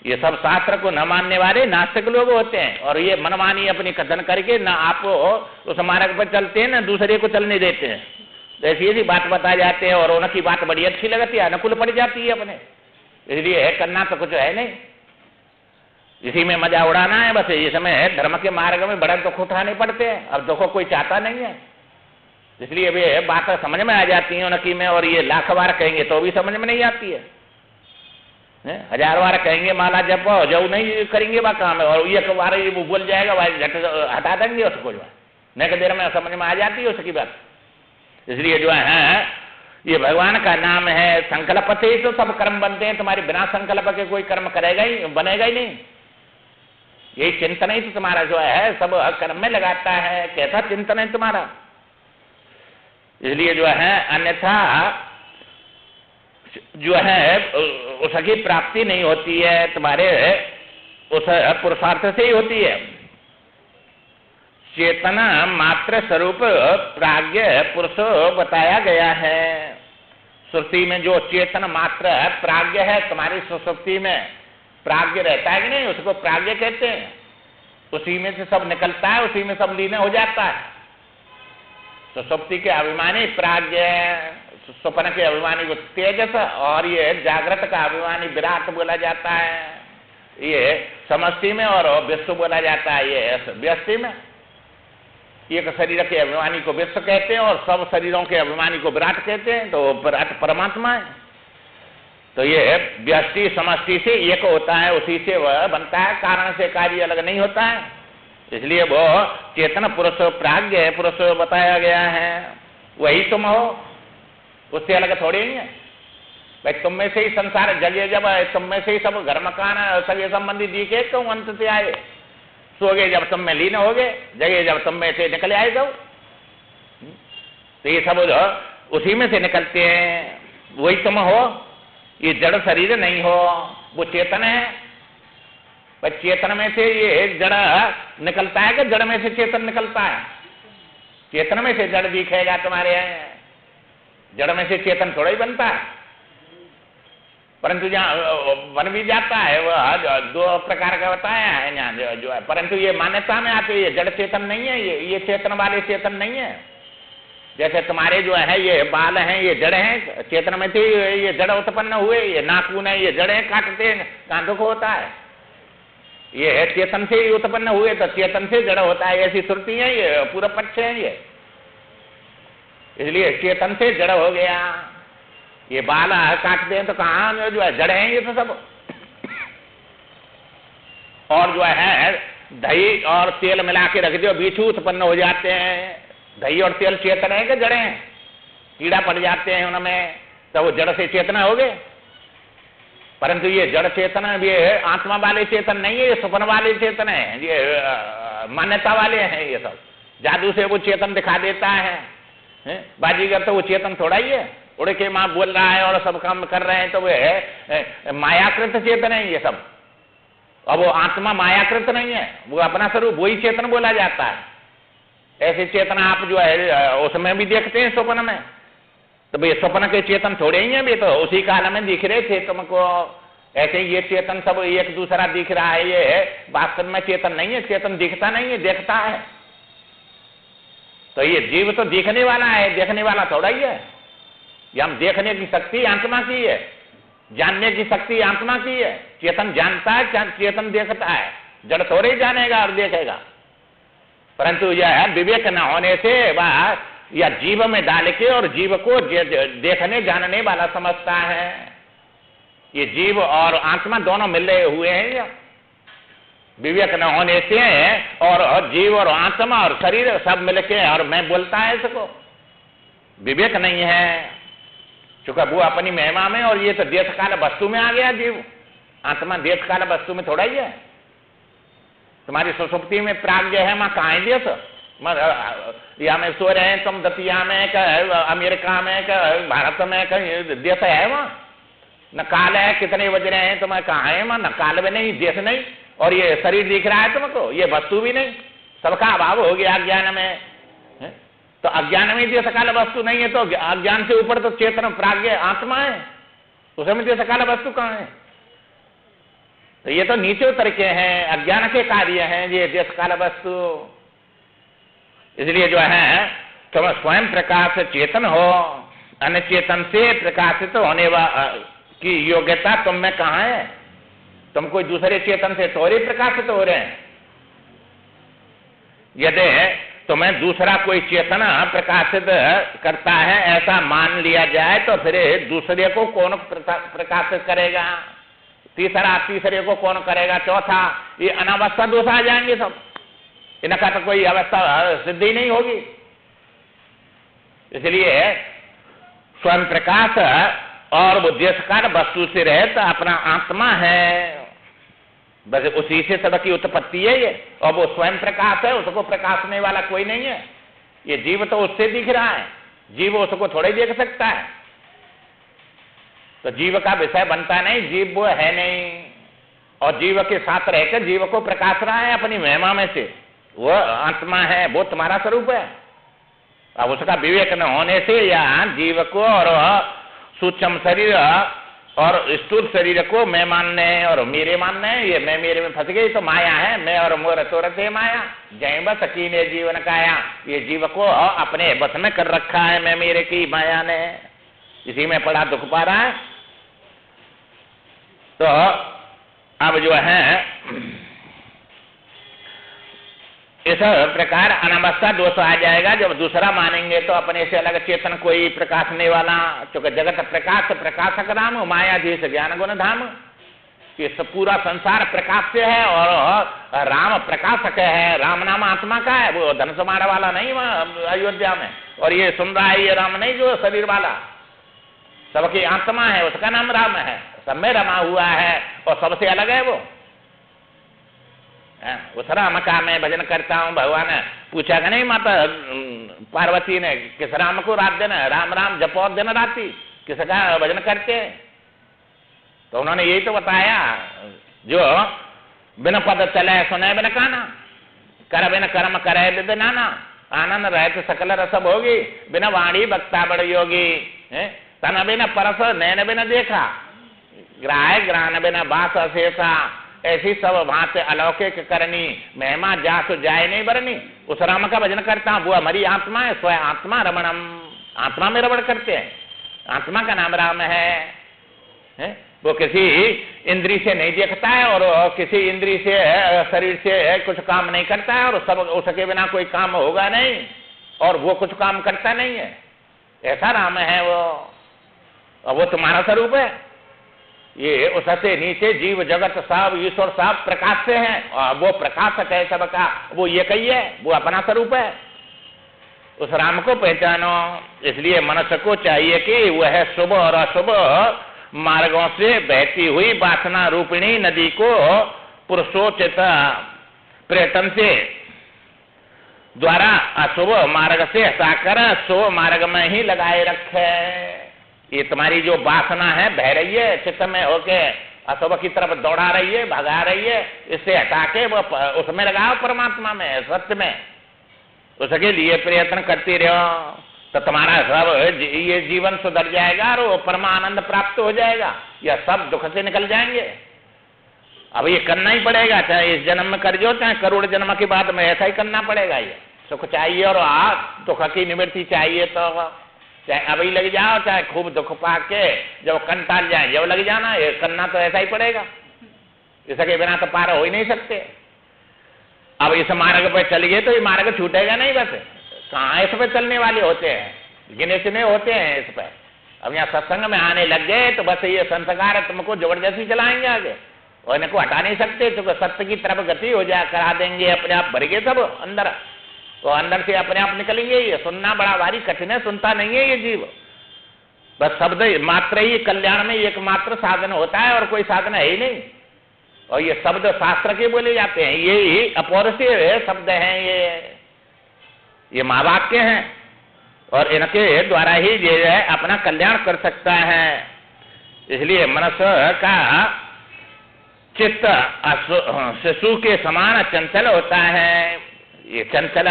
ये सब शास्त्र को न मानने वाले नास्तिक लोग होते हैं, और ये मनमानी अपनी कथन करके न आप उस मार्ग पर चलते हैं, न दूसरे को चलने देते हैं। ऐसी ऐसी बात बता जाते हैं, और उनकी बात बड़ी अच्छी लगती है, अनुकूल पड़ जाती है अपने। इसलिए है करना तो कुछ है नहीं, इसी में मजा उड़ाना है बस। ये समय है धर्म के मार्ग में बड़ा दुख उठाने पड़ते हैं, अब दुखों कोई चाहता नहीं है। इसलिए वे बात समझ में आ जाती है उनकी में, और ये लाख बार कहेंगे तो भी समझ में नहीं आती है। 1000 बार कहेंगे माला जप, जो नहीं करेंगे वह काम है, और ये बार ये वो बोल जाएगा, वह झट हटा देंगे उसको, जो है नहीं देर में समझ में आ जाती है उसकी बात। इसलिए जो है ये भगवान का नाम है। संकल्प से ही तो सब कर्म बनते हैं, तुम्हारे बिना संकल्प के कोई कर्म करेगा ही, बनेगा ही नहीं। यही चिंतन ही तो तुम्हारा जो है सब कर्म में लगाता है। कैसा चिंतन है तुम्हारा? इसलिए जो है अन्यथा जो है उसकी प्राप्ति नहीं होती है, तुम्हारे उस पुरुषार्थ से ही होती है। चेतना मात्र स्वरूप प्राज्ञ पुरुष बताया गया है। श्रुति में जो चेतन मात्र प्राज्ञ है, तुम्हारी सुसुप्ति में प्राज्ञ रहता है कि नहीं, उसको प्राज्ञ कहते हैं। उसी में से सब निकलता है, उसी में सब लीन हो जाता है। सुसुप्ति के अभिमानी प्राज्ञ, स्वप्न के अभिमानी को तेजस, और ये जागृत का अभिमानी विराट बोला जाता है। ये समष्टि में, और विश्व बोला जाता है ये व्यष्टि में। एक शरीर के अभिमानी को विश्व कहते हैं, और सब शरीरों के अभिमानी को विराट कहते हैं। तो विराट परमात्मा है। तो ये व्यष्टि समष्टि से एक होता है, उसी से वह बनता है, कारण से कार्य अलग नहीं होता है। इसलिए वो चेतन पुरुष प्राज्ञ पुरुष बताया गया है। वही तुम हो, उससे अलग थोड़ी नहीं है भाई। तुम में से ही संसार जगे, जब तुम में से ही सब घर मकान सगे संबंधी दिखे, तो अंत से आए। सो गए जब तुम में लीन हो गए, जगे जब तुम में से निकले आए जाओ। तो ये सब उसी में से निकलते हैं, वही तुम हो। ये जड़ शरीर नहीं हो, वो चेतन है। पर चेतन में से ये जड़ निकलता है कि जड़ में से चेतन निकलता है? चेतन में से जड़ दिखेगा तुम्हारे, जड़ में से चेतन थोड़ा ही बनता है। परंतु जहाँ बन भी जाता है वह दो प्रकार का बताया है यहाँ जो है, परंतु ये मान्यता में आते ये जड़ चेतन नहीं है, ये चेतन वाले चेतन नहीं है। जैसे तुम्हारे जो है ये बाल हैं, ये जड़ हैं, चेतन में थे ये जड़ उत्पन्न हुए, ये नाखून है ये जड़ है, काटते हैं कहाँ दुख होता है, ये है चेतन से ही उत्पन्न हुए तो चेतन से जड़ होता है, ऐसी श्रुति है, ये पूरा पक्ष है ये। इसलिए चेतन से जड़ हो गया। ये बाल काटते हैं तो कहाँ जो है जड़ है ये तो सब। और जो है दही और तेल मिला के रख दो, बिच्छू उत्पन्न हो जाते हैं। दही और तेल चेतन है कि जड़ है? कीड़ा पड़ जाते हैं उनमें तो वो जड़ से चेतन हो गए। परंतु ये जड़ चेतन ये आत्मा वाले चेतन नहीं है, ये स्वप्न वाले चेतन है, ये मान्यता वाले हैं। ये सब जादू से वो चेतन दिखा देता है, बाजीगर तो वो चेतन थोड़ा ही है, उड़ के माँ बोल रहा है और सब काम कर रहे हैं तो वे है मायाकृत चेतन है ये सब। अब वो आत्मा मायाकृत नहीं है, वो अपना स्वरूप वही चेतन बोला जाता है। ऐसे चेतन आप जो है उसमें भी देखते हैं स्वप्न में, तो भाई स्वप्न के चेतन थोड़े ही हैं, भी तो उसी काल में दिख रहे थे तुमको। ऐसे ही ये चेतन सब एक दूसरा दिख रहा है, ये वास्तव में चेतन नहीं है, चेतन दिखता नहीं है, देखता है। तो ये जीव तो दिखने वाला है, देखने वाला थोड़ा ही है। ये हम देखने की शक्ति आत्मा की है, जानने की शक्ति आत्मा की है। चेतन जानता है, चेतन देखता है, जड़ थोड़े ही जानेगा और देखेगा। परंतु यह है विवेक न होने से वह या जीव में डाल के और जीव को देखने जानने वाला समझता है। ये जीव और आत्मा दोनों मिले हुए हैं। विवेक न होने से और जीव और आत्मा और शरीर सब मिलके और मैं बोलता है इसको, विवेक नहीं है। चूंकि वो अपनी महिमा में और ये तो देश काल वस्तु में आ गया जीव, आत्मा देश काल वस्तु में थोड़ा ही है। तुम्हारी सुसुप्ति में प्राज्ञ है, माँ कहाँ है देश? या में सो रहे हैं तुम दतिया में, अमेरिका में, भारत में, कहीं देश है वहाँ? न काल है, कितने बज रहे हैं तुम्हें, कहाँ है वहाँ? न काल में नहीं, देश नहीं, और ये शरीर दिख रहा है तुमको, ये वस्तु भी नहीं, सबका अभाव हो गया अज्ञान में। तो अज्ञान में देश काल वस्तु नहीं है, तो अज्ञान से ऊपर तो चेतन प्राज्ञ आत्मा है, उसमें देश काल वस्तु कहाँ है? तो ये तो नीचे उतर के हैं, अज्ञान के कार्य हैं ये देश काल वस्तु। इसलिए जो है तुम स्वयं प्रकाश चेतन हो, अन्य चेतन से प्रकाशित होने की योग्यता तुम में कहाँ है? तुम कोई दूसरे चेतन से थोड़े प्रकाशित हो रहे हैं। यदि तुम्हें दूसरा कोई चेतना प्रकाशित करता है ऐसा मान लिया जाए तो फिर दूसरे को कौन प्रकाशित करेगा? तीसरा तीसरे को कौन करेगा? चौथा, ये अनावस्था दोष आ जाएंगे सब, इनका तो कोई अवस्था सिद्धि नहीं होगी। इसलिए स्वयं प्रकाश और वो देश काल वस्तु से रहित अपना आत्मा है, बस उसी से सबकी उत्पत्ति है ये, और वो स्वयं प्रकाश है, उसको प्रकाशने वाला कोई नहीं है। ये जीव तो उससे दिख रहा है, जीव उसको थोड़े देख सकता है। तो जीव का विषय बनता नहीं, जीव वो है नहीं, और जीव के साथ रहकर जीव को प्रकाश रहा है अपनी महिमा में से, वो आत्मा है, वो तुम्हारा स्वरूप है। अब उसका विवेक न होने से या जीव को और सूक्ष्म शरीर और स्थूल शरीर को मैं मानने और मेरे मानने, ये मैं मेरे में फंस गई तो माया है, मैं और मोर तोरत है माया, जय बस कीने जीवन काया। ये जीव को अपने बस में कर रखा है मैं मेरे की माया ने, इसी में पड़ा दुख पा रहा है। तो अब जो है इस प्रकार अनावस्था दोष आ जाएगा जब दूसरा मानेंगे तो अपने से अलग चेतन कोई प्रकाशने वाला, चूंकि जगत प्रकाश प्रकाशक राम मायाधीश ज्ञान गुण धाम, ये सब पूरा संसार प्रकाश से है और राम प्रकाशक है। राम नाम आत्मा का है, वो धन समारा वाला नहीं वहां अयोध्या में, और ये सुन रहा है ये राम नहीं जो शरीर वाला, सबकी आत्मा है, उसका नाम राम है, सब में रमा हुआ है और सबसे अलग है वो। उस राम का मैं भजन करता हूँ। भगवान ने पूछा कि नहीं माता पार्वती ने, किस राम को रात दिन राम राम जपो दिन राती, किसका भजन करते? तो उन्होंने यही तो बताया, जो बिन पद चले सुने बिन काना, कर बिन कर्म करे विद नाना, आनंद रहत सकल रस भोगी, बिन वाणी वक्ता बड़ योगी, तन बिन परस नैन बिन देखा, ग्राह ग्रान बिन बास अशेषा, ऐसी सब भांति अलौकिक करनी, महिमा जासु जाय नहीं बरनी। उस राम का भजन करता हूं, वो हमारी आत्मा है, स्वयं आत्मा रमणम, आत्मा में रमण करते हैं, आत्मा का नाम राम है। वो किसी इंद्री से नहीं देखता है और किसी इंद्री से शरीर से कुछ काम नहीं करता है, और सब उसके बिना कोई काम होगा नहीं, और वो कुछ काम करता नहीं है, ऐसा राम है वो। और वो तुम्हारा स्वरूप है। ये उससे नीचे जीव जगत सब ईश्वर सब प्रकाश से है, और वो प्रकाशक है सबका, वो ये कही है, वो अपना स्वरूप है। उस राम को पहचानो। इसलिए मनुष्य को चाहिए कि वह शुभ और अशुभ मार्गों से बहती हुई वासना रूपिणी नदी को पुरुषोचित पर्यटन से द्वारा अशुभ मार्ग से हटाकर शुभ मार्ग में ही लगाए रखे। ये तुम्हारी जो वासना है बह रही है चित्त में होके, अशुभ की तरफ दौड़ा रही है, भगा रही है, इससे हटा के वो उसमें लगाओ, परमात्मा में, सत्य में, उसके लिए प्रयत्न करती रहो, तो तुम्हारा सब ये जीवन सुधर जाएगा और वो परमानंद प्राप्त हो जाएगा, यह सब दुख से निकल जाएंगे। अब ये करना ही पड़ेगा, चाहे इस जन्म में कर जो, चाहे करोड़ जन्म के बाद में, ऐसा ही करना पड़ेगा। ये सुख चाहिए और दुख की निवृत्ति चाहिए, तो चाहे अभी लग जाओ, चाहे खूब दुख पाके जब कंटाल जाए जब लग जाना, ये करना तो ऐसा ही पड़ेगा, इसके बिना तो पार हो ही नहीं सकते। अब इस मार्ग पर चलिए तो ये मार्ग छूटेगा नहीं, बस कहाँ इस पे चलने वाले होते हैं, गिने चुने होते हैं इस पे। अब यहाँ सत्संग में आने लग गए तो बस ये संस्कार तुमको जबरदस्ती चलाएंगे आगे, और इनको हटा नहीं सकते, क्योंकि सत्य की तरफ गति हो जाए, करा देंगे, अपने आप भर गए सब अंदर, तो अंदर से अपने आप निकलेंगे। ये सुनना बड़ा भारी कठिन है, सुनता नहीं है ये जीव, बस शब्द मात्र ही कल्याण में एकमात्र साधन होता है, और कोई साधन है ही नहीं। और ये शब्द शास्त्र के बोले जाते हैं, ये अपौरुषीय शब्द हैं, ये महावाक्य हैं, और इनके द्वारा ही जो है अपना कल्याण कर सकता है। इसलिए मनुष्य का चित्त शिशु के समान चंचल होता है। ये चंचल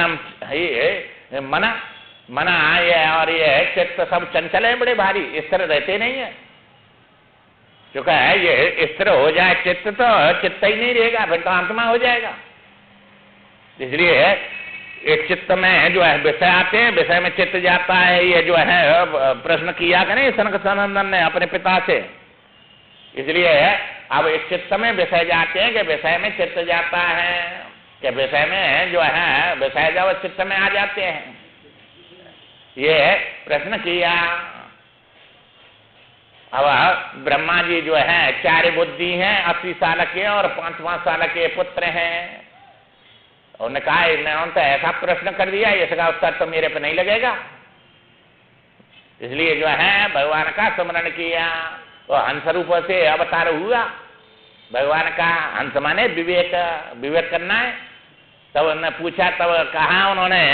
ये मना ये और ये चित्त सब चंचल है, बड़े भारी, स्थिर रहते नहीं है। क्योंकि ये स्थिर हो जाए चित्त तो चित्त ही नहीं रहेगा, फिर तो आत्मा हो जाएगा। इसलिए एक चित्त में जो है विषय आते हैं, विषय में चित्त जाता है। ये जो है प्रश्न किया कि नहीं सनक सनंदन ने अपने पिता से, इसलिए अब एक चित्त में विषय जाते हैं कि विषय में चित्त जाता है, कि विषय में जो है विषय जब चित्त में आ जाते हैं, ये प्रश्न किया। अब ब्रह्मा जी जो है 4 बुद्धि हैं, 80 साल के और 5-5 साल के पुत्र हैं। उन्होंने कहा इन्होंने तो ऐसा प्रश्न कर दिया, इसका उत्तर तो मेरे पे नहीं लगेगा। इसलिए जो है भगवान का स्मरण किया, तो हंस रूप से अवतार हुआ भगवान का। हंस माने विवेक, विवेक करना है। तब उन्होंने पूछा, तब कहा उन्होंने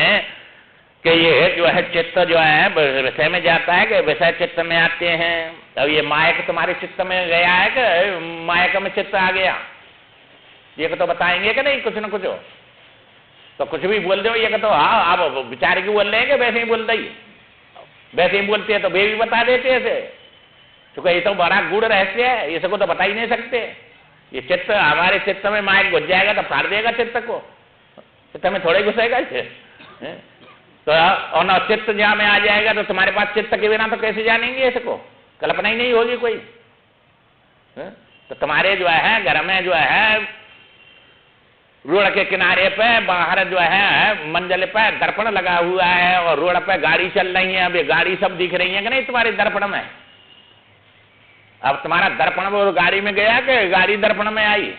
कि ये जो है चित्त जो है विषय में जाता है कि विषय चित्त में आते हैं। अब ये मायक तुम्हारे चित्त में गया है कि मायक में चित्त आ गया, ये तो बताएंगे कि नहीं कुछ न कुछ। तो कुछ भी बोल दो, ये तो हाँ आप विचार की बोल रहे हैं कि वैसे ही बोलते ही, वैसे ही बोलते हैं तो वे भी बता देते हैं ऐसे, क्योंकि ये तो बड़ा गूढ़ रहस्य है, इसको तो बता ही नहीं सकते। ये चित्त हमारे चित्त में मायक घुस जाएगा तो फाड़ देगा चित्त को, चित्त में थोड़े घुसेगा इसे। तो और चित्त जहाँ में आ जाएगा तो तुम्हारे पास चित्त के बिना तो कैसे जानेंगे इसको, कल्पना ही नहीं होगी कोई। तो तुम्हारे जो है घर में जो है रोड के किनारे पे बाहर जो है मंजिल पे दर्पण लगा हुआ है, और रोड पे गाड़ी चल रही है, अब ये गाड़ी सब दिख रही है कि नहीं तुम्हारे दर्पण में। अब तुम्हारा दर्पण वो गाड़ी में गया कि गाड़ी दर्पण में आई?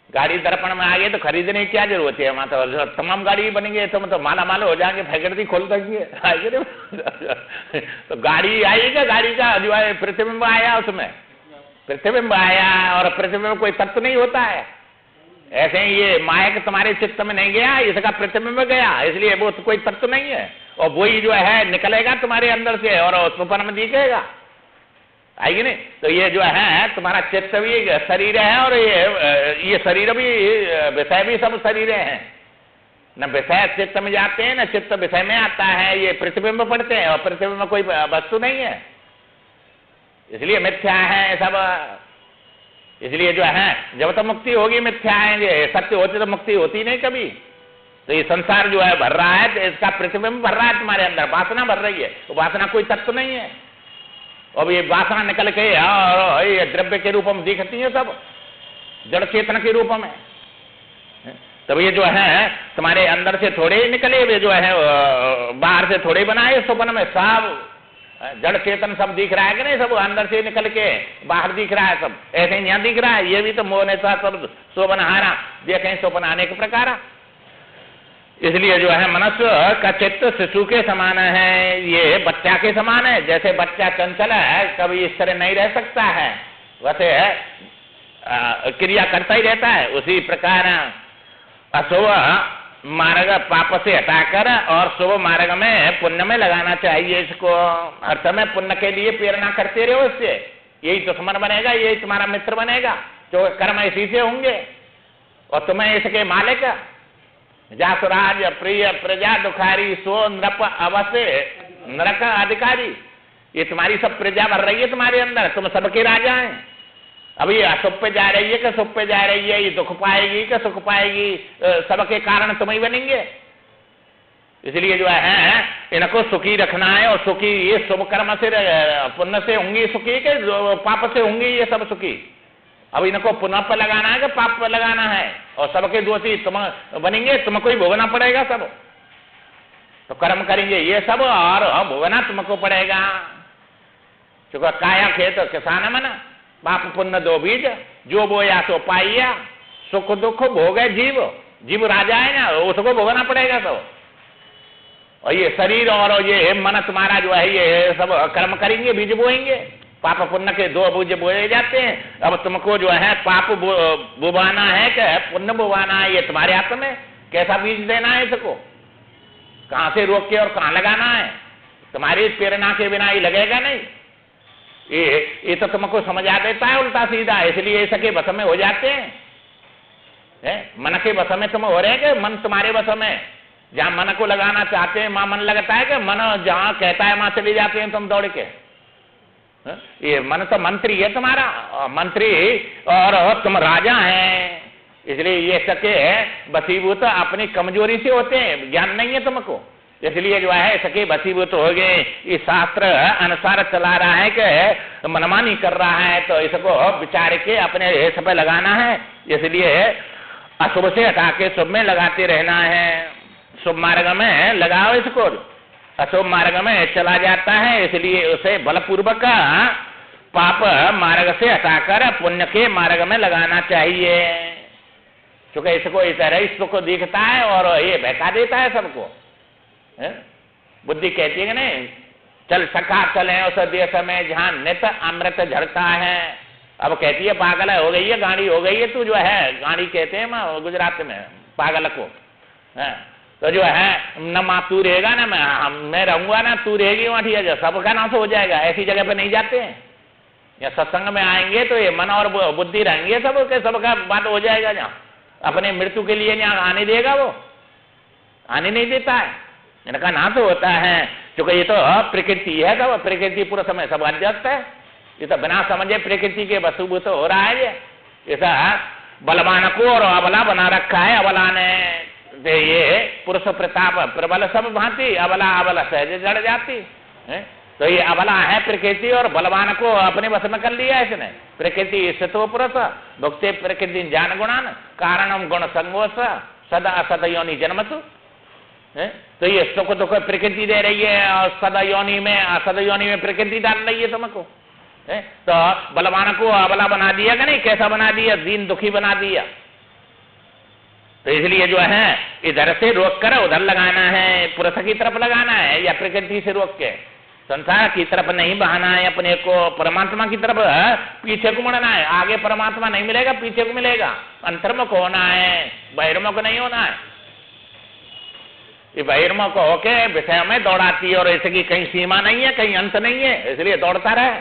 गाड़ी दर्पण में आ गई तो खरीदने की क्या जरूरत है, वहां तो तमाम गाड़ी बनेंगे, तुम तो माला माल हो जाएंगे, फैक्ट्री खोल देंगे। तो गाड़ी आई क्या, गाड़ी का जो है प्रतिबिंब आया, उसमें प्रतिबिंब आया, और प्रतिबिंब में कोई तत्व नहीं होता है। ऐसे ही ये मायक तुम्हारे चित्त में नहीं गया, इसका प्रतिबिंब गया, इसलिए वो कोई तत्व नहीं है, और वही जो है निकलेगा तुम्हारे अंदर से और स्वप्न में दिखेगा। आएगी नहीं। तो ये जो है तुम्हारा चित्त भी शरीर है, और ये शरीर भी, विषय भी सब शरीर हैं। न विषय चित्त में जाते हैं, न चित्त विषय में आता है। ये प्रतिबिंब पड़ते हैं, और प्रतिबिंब में कोई वस्तु नहीं है, इसलिए मिथ्या है सब। इसलिए जो है जब तक मुक्ति होगी मिथ्या है, सत्य होती तो मुक्ति होती नहीं कभी। तो ये संसार जो है भर रहा है, तो इसका प्रतिबिंब भर रहा है तुम्हारे अंदर, वासना भर रही है। तो वासना कोई तत्व नहीं है, और ये वासना निकल के और ये द्रव्य के रूप में दिखती है, सब जड़ चेतन के रूप में। तब ये जो है तुम्हारे अंदर से थोड़े निकले, वे जो है बाहर से थोड़े बनाए। स्वप्न में सब जड़ चेतन सब दिख रहा है कि नहीं, सब अंदर से निकल के बाहर दिख रहा है, सब ऐसे यहाँ दिख रहा है। ये भी तो मोह ने था सब स्वप्न हारा, देखें स्वप्न आने के प्रकार। इसलिए जो है मनुष्य का चित्त शिशु के समान है, ये बच्चा के समान है। जैसे बच्चा चंचल है, कभी इस तरह नहीं रह सकता है, वैसे क्रिया करता ही रहता है। उसी प्रकार अशुभ मार्ग पाप से हटाकर और शुभ मार्ग में पुण्य में लगाना चाहिए। इसको हर समय पुण्य के लिए प्रेरणा करते रहो, इससे यही दुश्मन बनेगा, यही तुम्हारा मित्र बनेगा, जो कर्म इसी से होंगे, और तुम्हें इसके मालिक जासुराज प्रिय प्रजा दुखारी सो नृप अवश्य नरक अधिकारी। ये तुम्हारी सब प्रजा भर रही है तुम्हारे अंदर, तुम सबके राजा हैं। अभी अशुभ पे जा रही है कि शुभ पे जा रही है, ये दुख पाएगी कि सुख पाएगी, सबके कारण तुम ही बनेंगे। इसलिए जो है इनको सुखी रखना है, और सुखी ये शुभ कर्म से पुण्य से होंगी सुखी के पाप से होंगी ये सब सुखी। अब इनको पुण्य पर लगाना है कि पाप पर लगाना है, और सबके दोषी तुम बनेंगे, तुमको ही भोगना पड़ेगा सब। तो कर्म करेंगे ये सब, और भोगना तुमको पड़ेगा। चूंकि काया खेत किसान मन, पाप पुण्य दो बीज, जो बोया सो पाइया, सुख दुख भोगे जीव। जीव राजा है ना, उसको भोगना पड़ेगा सब। और ये शरीर और ये मन तुम्हारा जो है, ये सब कर्म करेंगे, बीज बोएंगे। पाप पुण्य के दो बीज बोए जाते हैं। अब तुमको जो है पाप बुवाना है कि पुण्य बुवाना है, ये तुम्हारे हाथ में। कैसा बीज देना है इसको, कहां से रोक के और कहां लगाना है, तुम्हारी प्रेरणा के बिना ये लगेगा नहीं। ये तो तुमको समझा देता है उल्टा सीधा, इसलिए इसके वश में हो जाते हैं। मन के वश में तुम हो रहे हैं कि मन तुम्हारे वश में? जहां मन को लगाना चाहते हैं वहां मन लगता है कि मन जहां कहता है वहां चले जाते हैं तुम दौड़ के? ये मन तो मंत्री है तुम्हारा, मंत्री, और तुम राजा हैं। इसलिए ये सके बसीभूत अपनी कमजोरी से होते हैं, ज्ञान नहीं है तुमको। इसलिए जो है सके बसीभूत हो गए। इस शास्त्र अनुसार चला रहा है कि मनमानी कर रहा है, तो इसको विचार के अपने हिस्से पे लगाना है। इसलिए अशुभ से हटा के शुभ में लगाते रहना है। शुभ मार्ग में लगाओ इसको, अशुभ मार्ग में चला जाता है, इसलिए उसे बलपूर्वक पाप मार्ग से हटाकर पुण्य के मार्ग में लगाना चाहिए। क्योंकि इसको इस तरह इसको दिखता है और ये बहका देता है सबको। बुद्धि कहती है कि नहीं, चल सखा चले उस देश में जहां नित अमृत झड़ता है। अब कहती है पागल हो गई है, गाड़ी हो गई है, तू जो है गाड़ी कहते हैं गुजरात में पागल को। तो जो है न माँ तू रहेगा ना मैं रहूंगा ना तू रहेगी, वहां ठीक है, सबका नाश हो जाएगा। ऐसी जगह पे नहीं जाते हैं। या सत्संग में आएंगे तो ये मन और बुद्धि रहेंगे सबका बात हो जाएगा। जहाँ अपने मृत्यु के लिए यहाँ आने देगा, वो आने नहीं देता है, इनका नाश होता है। क्योंकि ये तो प्रकृति है, सब प्रकृति पूरा समय सब अध्यस्त है। ये तो बिना समझे प्रकृति के वसूभूत हो रहा है। ये बलवान को और अबला बना रखा है। अबला ने ये पुरुष प्रताप प्रबल सब भांति, अबला अबला सहज जड़ जाती है। तो ये अबला है प्रकृति, और बलवान को अपने वश में कर लिया इसने। प्रकृति स्थितो पुरुष भुक्ते प्रकृति ज्ञान गुणान कारणम गुण संगोष सदा असद योनि जन्मसु। तो ये सुख दुख प्रकृति दे रही है, और सदा योनि में असद योनि में प्रकृति डाल रही है तुमको। तो बलवान को अबला बना दिया कि नहीं? कैसा बना दिया? दीन दुखी बना दिया। तो इसलिए जो है इधर से रोक कर उधर लगाना है, पुरुष की तरफ लगाना है, या प्रकृति से रोक के संसार की तरफ नहीं बहाना है अपने को। परमात्मा की तरफ पीछे को मुड़ना है। आगे परमात्मा नहीं मिलेगा, पीछे को मिलेगा। अंतर्मुख होना है, बहिर्मुख नहीं होना है। ये बहिर्मुख होके विषय में दौड़ाती है, और इसकी कहीं सीमा नहीं है, कहीं अंत नहीं है, इसलिए दौड़ता रहे।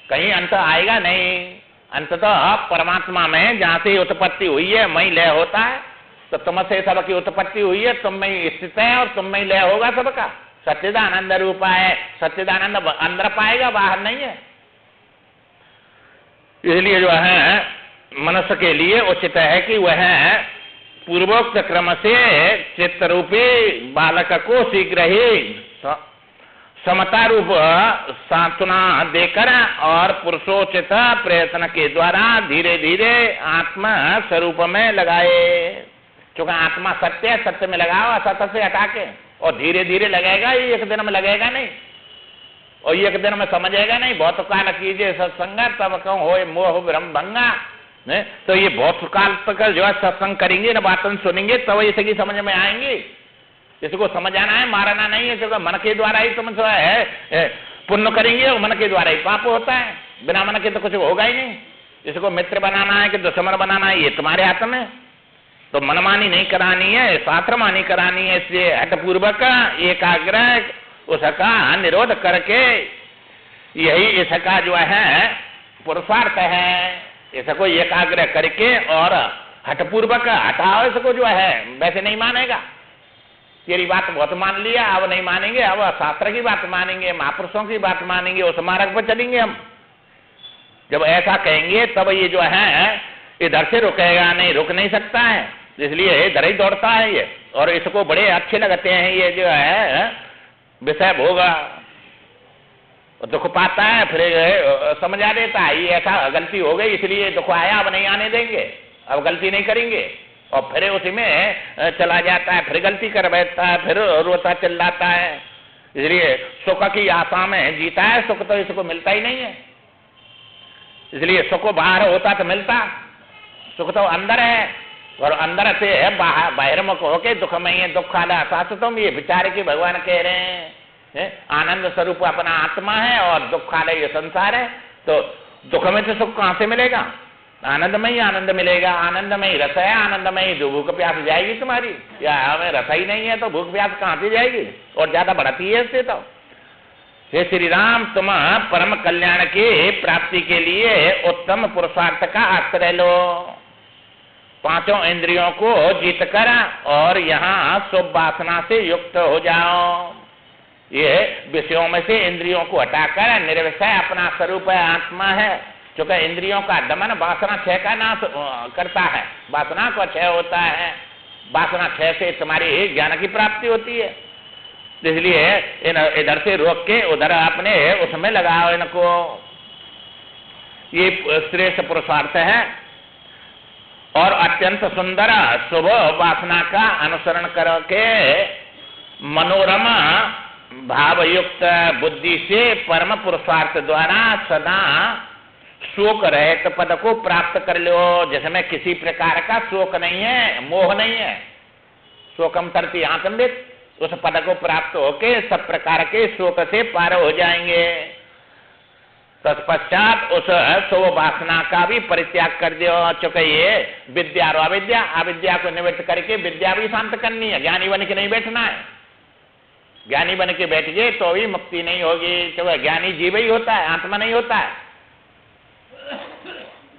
कहीं अंत आएगा नहीं। अंततः परमात्मा में जहां से उत्पत्ति हुई है वहीं लय होता है। तो तुमसे सबकी उत्पत्ति हुई है, तुम में ही स्थित है और तुम में ही लय होगा सबका। सच्चिदानंद रूप है, सच्चिदानंद अंदर पाएगा, बाहर नहीं है। इसलिए जो है मनुष्य के लिए उचित है कि वह पूर्वोक्त क्रम से चित्त रूपी बालक को शीघ्र ही समता रूप सांत्वना देकर और पुरुषोचित प्रयत्न के द्वारा धीरे धीरे आत्मा स्वरूप में लगाए। क्योंकि आत्मा सत्य है, सत्य में लगाओ असत्य से हटा के, और धीरे धीरे लगेगा, ये एक दिन में लगेगा नहीं, और ये एक दिन में समझेगा नहीं। बहुत काल कीजिए सत्संग तब कहूँ हो मोह ब्रह्म भंगा। तो ये बहुत काल तक जो है सत्संग करेंगे ना, बातन सुनेंगे तब ये सही समझ में आएंगे। इसको समझ आना है, मारना नहीं है। क्योंकि मन के द्वारा ही तुम जो है पुण्य करेंगे, और मन के द्वारा ही पाप होता है। बिना मन के तो कुछ होगा ही नहीं। इसको मित्र बनाना है कि दुश्मन बनाना है, ये तुम्हारे हाथ में। तो मनमानी नहीं करानी है, शास्त्रमानी करानी है। इसलिए हठपूर्वक एकाग्र उसका निरोध करके यही इसका जो है पुरुषार्थ है। इसको एकाग्र करके और हठपूर्वक हटाओ इसको, जो है वैसे नहीं मानेगा। तेरी बात बहुत मान लिया, अब नहीं मानेंगे, अब शास्त्र की बात मानेंगे, महापुरुषों की बात मानेंगे, उस मार्ग पर चलेंगे हम। जब ऐसा कहेंगे तब ये जो है इधर से रुकेगा नहीं, रुक नहीं सकता है। इसलिए इधर ही दौड़ता है ये, और इसको बड़े अच्छे लगते हैं ये जो है विषय भोगा। दुख पाता है फिर समझा देता है ये ऐसा गलती हो गई इसलिए दुख आया, अब नहीं आने देंगे, अब गलती नहीं करेंगे। और फिर उसी में चला जाता है, फिर गलती कर बैठता है, फिर रोता चिल्लाता है। इसलिए सुख की आशा में जीता है, सुख तो इसको मिलता ही नहीं है। इसलिए सुख बाहर होता तो मिलता, सुख तो अंदर है, और अंदर से है बाहिर्मुख होके दुख में ही है। दुख खाला शाश्वतम, ये विचार के भगवान कह रहे हैं। आनंद स्वरूप अपना आत्मा है और दुख खाले ये संसार है। तो दुख में तो सुख कहां से मिलेगा? आनंद में ही आनंद मिलेगा। आनंद में ही रस है, आनंद में ही जो भूख प्यास जाएगी तुम्हारी। या हमें रस ही नहीं है तो भूख प्यास कहां से जाएगी, और ज्यादा बढ़ती है इससे। तो हे श्री राम, तुम परम कल्याण की प्राप्ति के लिए उत्तम पुरुषार्थ का आश्रय लो। पांचों इंद्रियों को जीत कर और यहाँ शुभ वासना से युक्त हो जाओ। ये विषयों में से इंद्रियों को हटाकर निर्विषय अपना स्वरूप आत्मा है। क्योंकि इंद्रियों का दमन वासना क्षय का नाश करता है, वासना को क्षय होता है। वासना क्षय से तुम्हारी ज्ञान की प्राप्ति होती है। इसलिए इधर से रोक के उधर अपने उसमें लगाओ इनको। ये श्रेष्ठ पुरुषार्थ है और अत्यंत सुंदर शुभ वासना का अनुसरण करके मनोरमा भावयुक्त बुद्धि से परम पुरुषार्थ द्वारा सदा शोक रहित पद को प्राप्त कर लो, जिसमें किसी प्रकार का शोक नहीं है, मोह नहीं है। शोकम तरती आत्मविद, उस पद को प्राप्त होके सब प्रकार के शोक से पार हो जाएंगे। तत्पश्चात उस शुभ वासना का भी परित्याग कर दो। चूंकि ये विद्या और अविद्या, अविद्या को निवृत्त करके विद्या भी शांत करनी है। ज्ञानी बन के नहीं बैठना है। ज्ञानी बन के बैठ गए तो भी मुक्ति नहीं होगी। क्योंकि ज्ञानी जीव ही होता है, आत्मा नहीं होता है।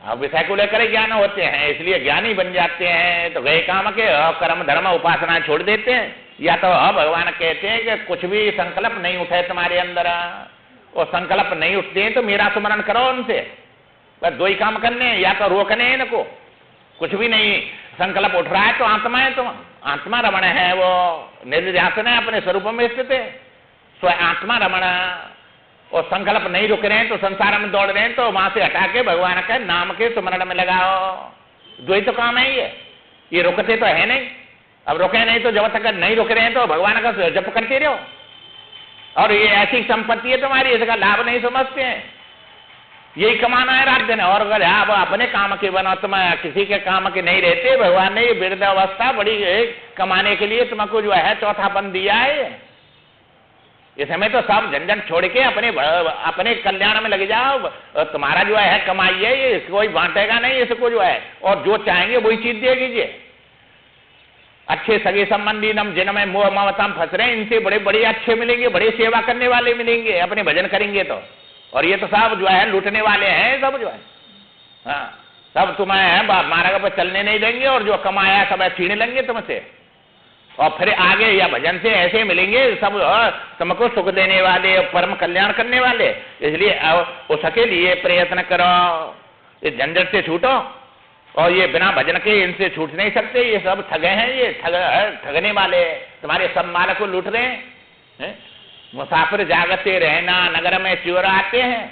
अब विषय को लेकर ज्ञान होते हैं, इसलिए ज्ञानी बन जाते हैं। तो गए काम के कर्म धर्म उपासना छोड़ देते हैं। या तो भगवान कहते हैं कि कुछ भी संकल्प नहीं उठे तुम्हारे अंदर, और संकल्प नहीं उठते हैं तो मेरा स्मरण करो उनसे। बस दो ही काम करने हैं, या तो रोकने हैं इनको। कुछ भी नहीं संकल्प उठ रहा है तो आत्मा है, तुम आत्मा रमण है, वो निर्ध्यासन है, अपने स्वरूप में स्थित है, स्वयं आत्मा रमण। और संकल्प नहीं रुक रहे हैं तो संसार में दौड़ रहे हैं, तो वहां से हटा के भगवान के नाम के स्मरण में लगाओ। दो ही तो काम है ये रुकते तो है नहीं। अब रुके नहीं तो जब तक नहीं रुक रहे हैं तो भगवान का जप करते रहो। और ये ऐसी संपत्ति है तुम्हारी, इसका लाभ नहीं समझते हैं। यही कमाना है रात दिन। और अगर आप अपने काम के बनो, तुम किसी के काम के नहीं रहते। भगवान ने ये वृद्धावस्था बड़ी कमाने के लिए तुमको जो है चौथापन दिया है। इसमें तो सब झंझट छोड़ के अपने कल्याण में लग जाओ। तुम्हारा जो है कमाई है, ये कोई बांटेगा नहीं इसको जो है, और जो चाहेंगे वही चीज दे कीजिए। अच्छे सगे संबंधी नम जिनमें मोह ममता फंस रहे हैं, इनसे बड़े बड़े अच्छे मिलेंगे, बड़े सेवा करने वाले मिलेंगे अपने भजन करेंगे तो। और ये तो सब जो है लूटने वाले हैं सब जो है। हाँ, सब तुम्हें मार्ग पर चलने नहीं देंगे और जो कमाया है सब छीन लेंगे तुमसे, और फिर आगे या भजन से ऐसे मिलेंगे सब तुमको सुख देने वाले, परम कल्याण करने वाले। इसलिए उसके लिए प्रयत्न करो, इस झंझट से छूटो। और ये बिना भजन के इनसे छूट नहीं सकते, ये सब ठगे हैं, ये ठगने वाले तुम्हारे सब माल को लूट रहे हैं। मुसाफिर जागते रहना, नगर में चोर आते हैं,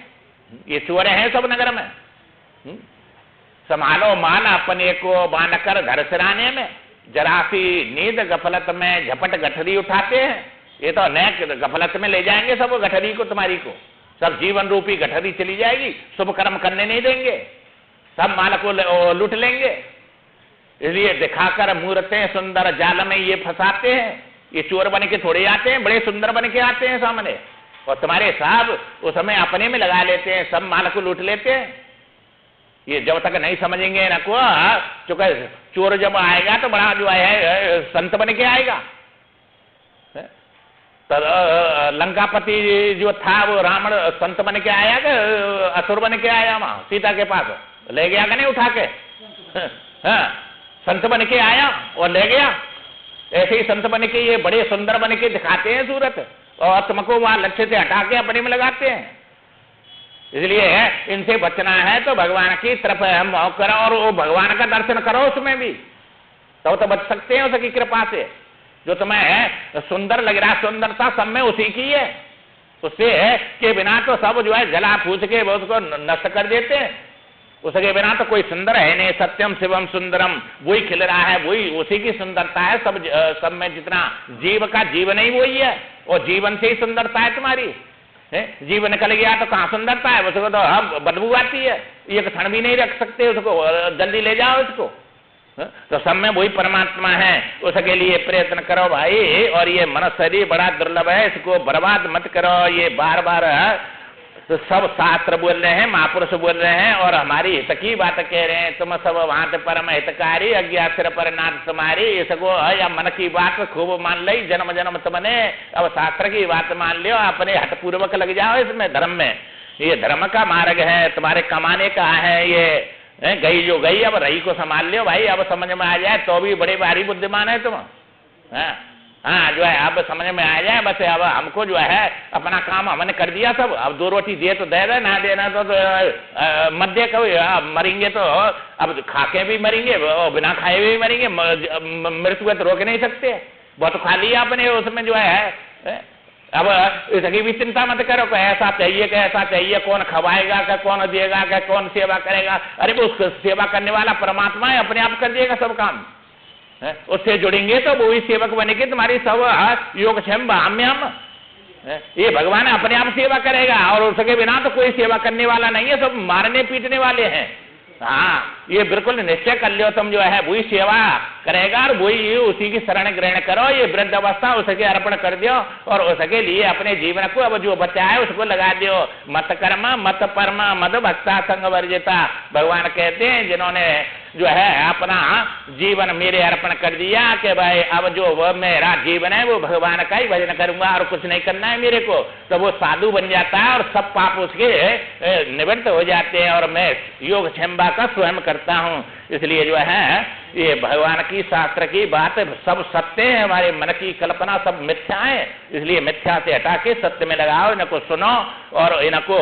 ये चोर हैं सब नगर में। संभालो माल अपने को बांधकर घर सिराने में, जरा सी नींद गफलत में झपट गठरी उठाते हैं। ये तो नए गफलत में ले जाएंगे सब गठरी को, तुम्हारी को सब जीवन रूपी गठरी चली जाएगी, शुभ कर्म करने नहीं देंगे, सब माल को लूट लेंगे। इसलिए दिखाकर मूर्तें सुंदर जाल में ये फंसाते हैं। ये चोर बन के थोड़े आते हैं, बड़े सुंदर बन के आते हैं सामने, और तुम्हारे साहब उस समय अपने में लगा लेते हैं, सब माल को लूट लेते हैं। ये जब तक नहीं समझेंगे ना को, चूंकि चोर जब आएगा तो बड़ा जो है संत बन के आएगा। तो लंकापति जो था वो रावण संत बन के आया कि असुर बन के आया? वहां सीता के पास ले गया कि नहीं उठा के? हाँ, संत बन के आया और ले गया। ऐसे ही संत बन के ये बड़े सुंदर बन के दिखाते हैं सूरत, और तुमको वहां लक्ष्य से हटा के अपने में लगाते हैं। इसलिए इनसे बचना है तो भगवान की तरफ हम करो, और वो भगवान का दर्शन करो उसमें भी, तो बच सकते हैं उसकी कृपा से। जो तुम्हें सुंदर लग रहा, सुंदरता सब में उसी की है, उससे के बिना तो सब जो है जला फूस के उसको नष्ट कर देते हैं। उसके बिना तो कोई सुंदर है नहीं। सत्यम शिवम सुंदरम, वही खिल रहा है, वही उसी की सुंदरता है। सब में जितना जीव का जीवन ही वही है, और जीवन से ही सुंदरता है तुम्हारी। जीवन निकल गया तो कहाँ सुंदरता है? उसको तो हम बदबू आती है, एक क्षण भी नहीं रख सकते उसको, जल्दी ले जाओ उसको। तो सब में वही परमात्मा है, उसके लिए प्रयत्न करो भाई। और ये मनुष्य शरीर बड़ा दुर्लभ है, इसको बर्बाद मत करो। ये बार बार तो सब शास्त्र बोल रहे हैं, महापुरुष बोल रहे हैं, और हमारी हित की बात कह रहे हैं। तुम सब वहां परम हितकारी, अज्ञा सिर पर नाथ तुम्हारी। इसको या मन की बात खूब मान ली, जन्म जन्म तुमने, अब शास्त्र की बात मान लियो, अपने हट पूर्वक लग जाओ इसमें धर्म में। ये धर्म का मार्ग है, तुम्हारे कमाने का है। ये गई जो गई, अब रही को संभाल लियो भाई। अब समझ में आ जाए तो भी बड़े भारी बुद्धिमान है तुम। हाँ, जो है अब समझ में आ जाए बस। अब हमको जो है अपना काम हमने कर दिया सब। अब 2 रोटी दे तो दे दे, ना देना तो मत दे। कभी मरेंगे तो अब खाके भी मरेंगे, बिना खाए भी मरेंगे। मृत्यु तो रोक नहीं सकते, बहुत खा लिया आपने उसमें जो है। अब इसकी भी चिंता मत करो कि ऐसा चाहिए, कि ऐसा चाहिए, कौन खवाएगा, कि कौन देगा, कि कौन सेवा करेगा। अरे वो सेवा करने वाला परमात्मा है, अपने आप कर देगा सब काम। उससे जुड़ेंगे तो वो ही सेवक बनेंगे तुम्हारी सब योगक्षेम भाम्यम। ये भगवान अपने आप सेवा करेगा, और उसके बिना तो कोई सेवा करने वाला नहीं है, सब मारने पीटने वाले हैं। हाँ, ये बिल्कुल निश्चय कर लो तुम जो है वही सेवा करेगा, और वही उसी की शरण ग्रहण करो। ये वृद्ध अवस्था उसके अर्पण कर दो, और उसके लिए अपने जीवन को अब जो बचा है उसको लगा दो। मत कर्म मत परम मद भक्ता संग वर्जिता। भगवान कहते हैं जिन्होंने जो है अपना जीवन मेरे अर्पण कर दिया कि भाई अब जो वो मेरा जीवन है वो भगवान का ही भजन करूंगा और कुछ नहीं करना है मेरे को, तो वो साधु बन जाता है, और सब पाप उसके निवृत्त हो जाते हैं, और मैं योग क्षमता का स्वयं करता हूँ। इसलिए जो है ये भगवान की शास्त्र की बात सब सत्य है, हमारे मन की कल्पना सब मिथ्या है। इसलिए मिथ्या से हटा के सत्य में लगाओ, इनको सुनो, और इनको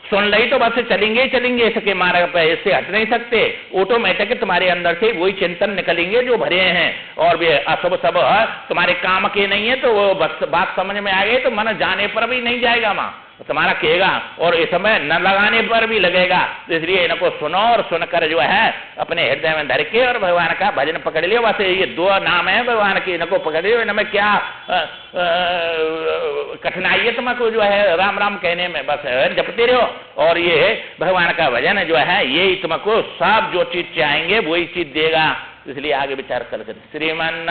सुन ली तो बस चलेंगे ही चलेंगे इसके मार्ग पे, इससे हट नहीं सकते। ऑटोमेटिक तुम्हारे अंदर से वही चिंतन निकलेंगे जो भरे हैं, और वे अशुभ सब तुम्हारे काम के नहीं है। तो वो बात समझ में आ गई तो मन जाने पर भी नहीं जाएगा वहां, तुम्हारा कहेगा, और इस समय न लगाने पर भी लगेगा। तो इसलिए इनको सुनो, और सुनकर जो है अपने हृदय में धर के और भगवान का भजन पकड़ लियो। बस ये 2 नाम है भगवान की, इनको पकड़ लियो। इनमें क्या कठिनाई है तुमको जो है राम राम कहने में? बस जपते रहो, और ये भगवान का भजन जो है यही तुमको सब जो चीज चाहेंगे वही चीज देगा। इसलिए आगे विचार कर श्रीमान।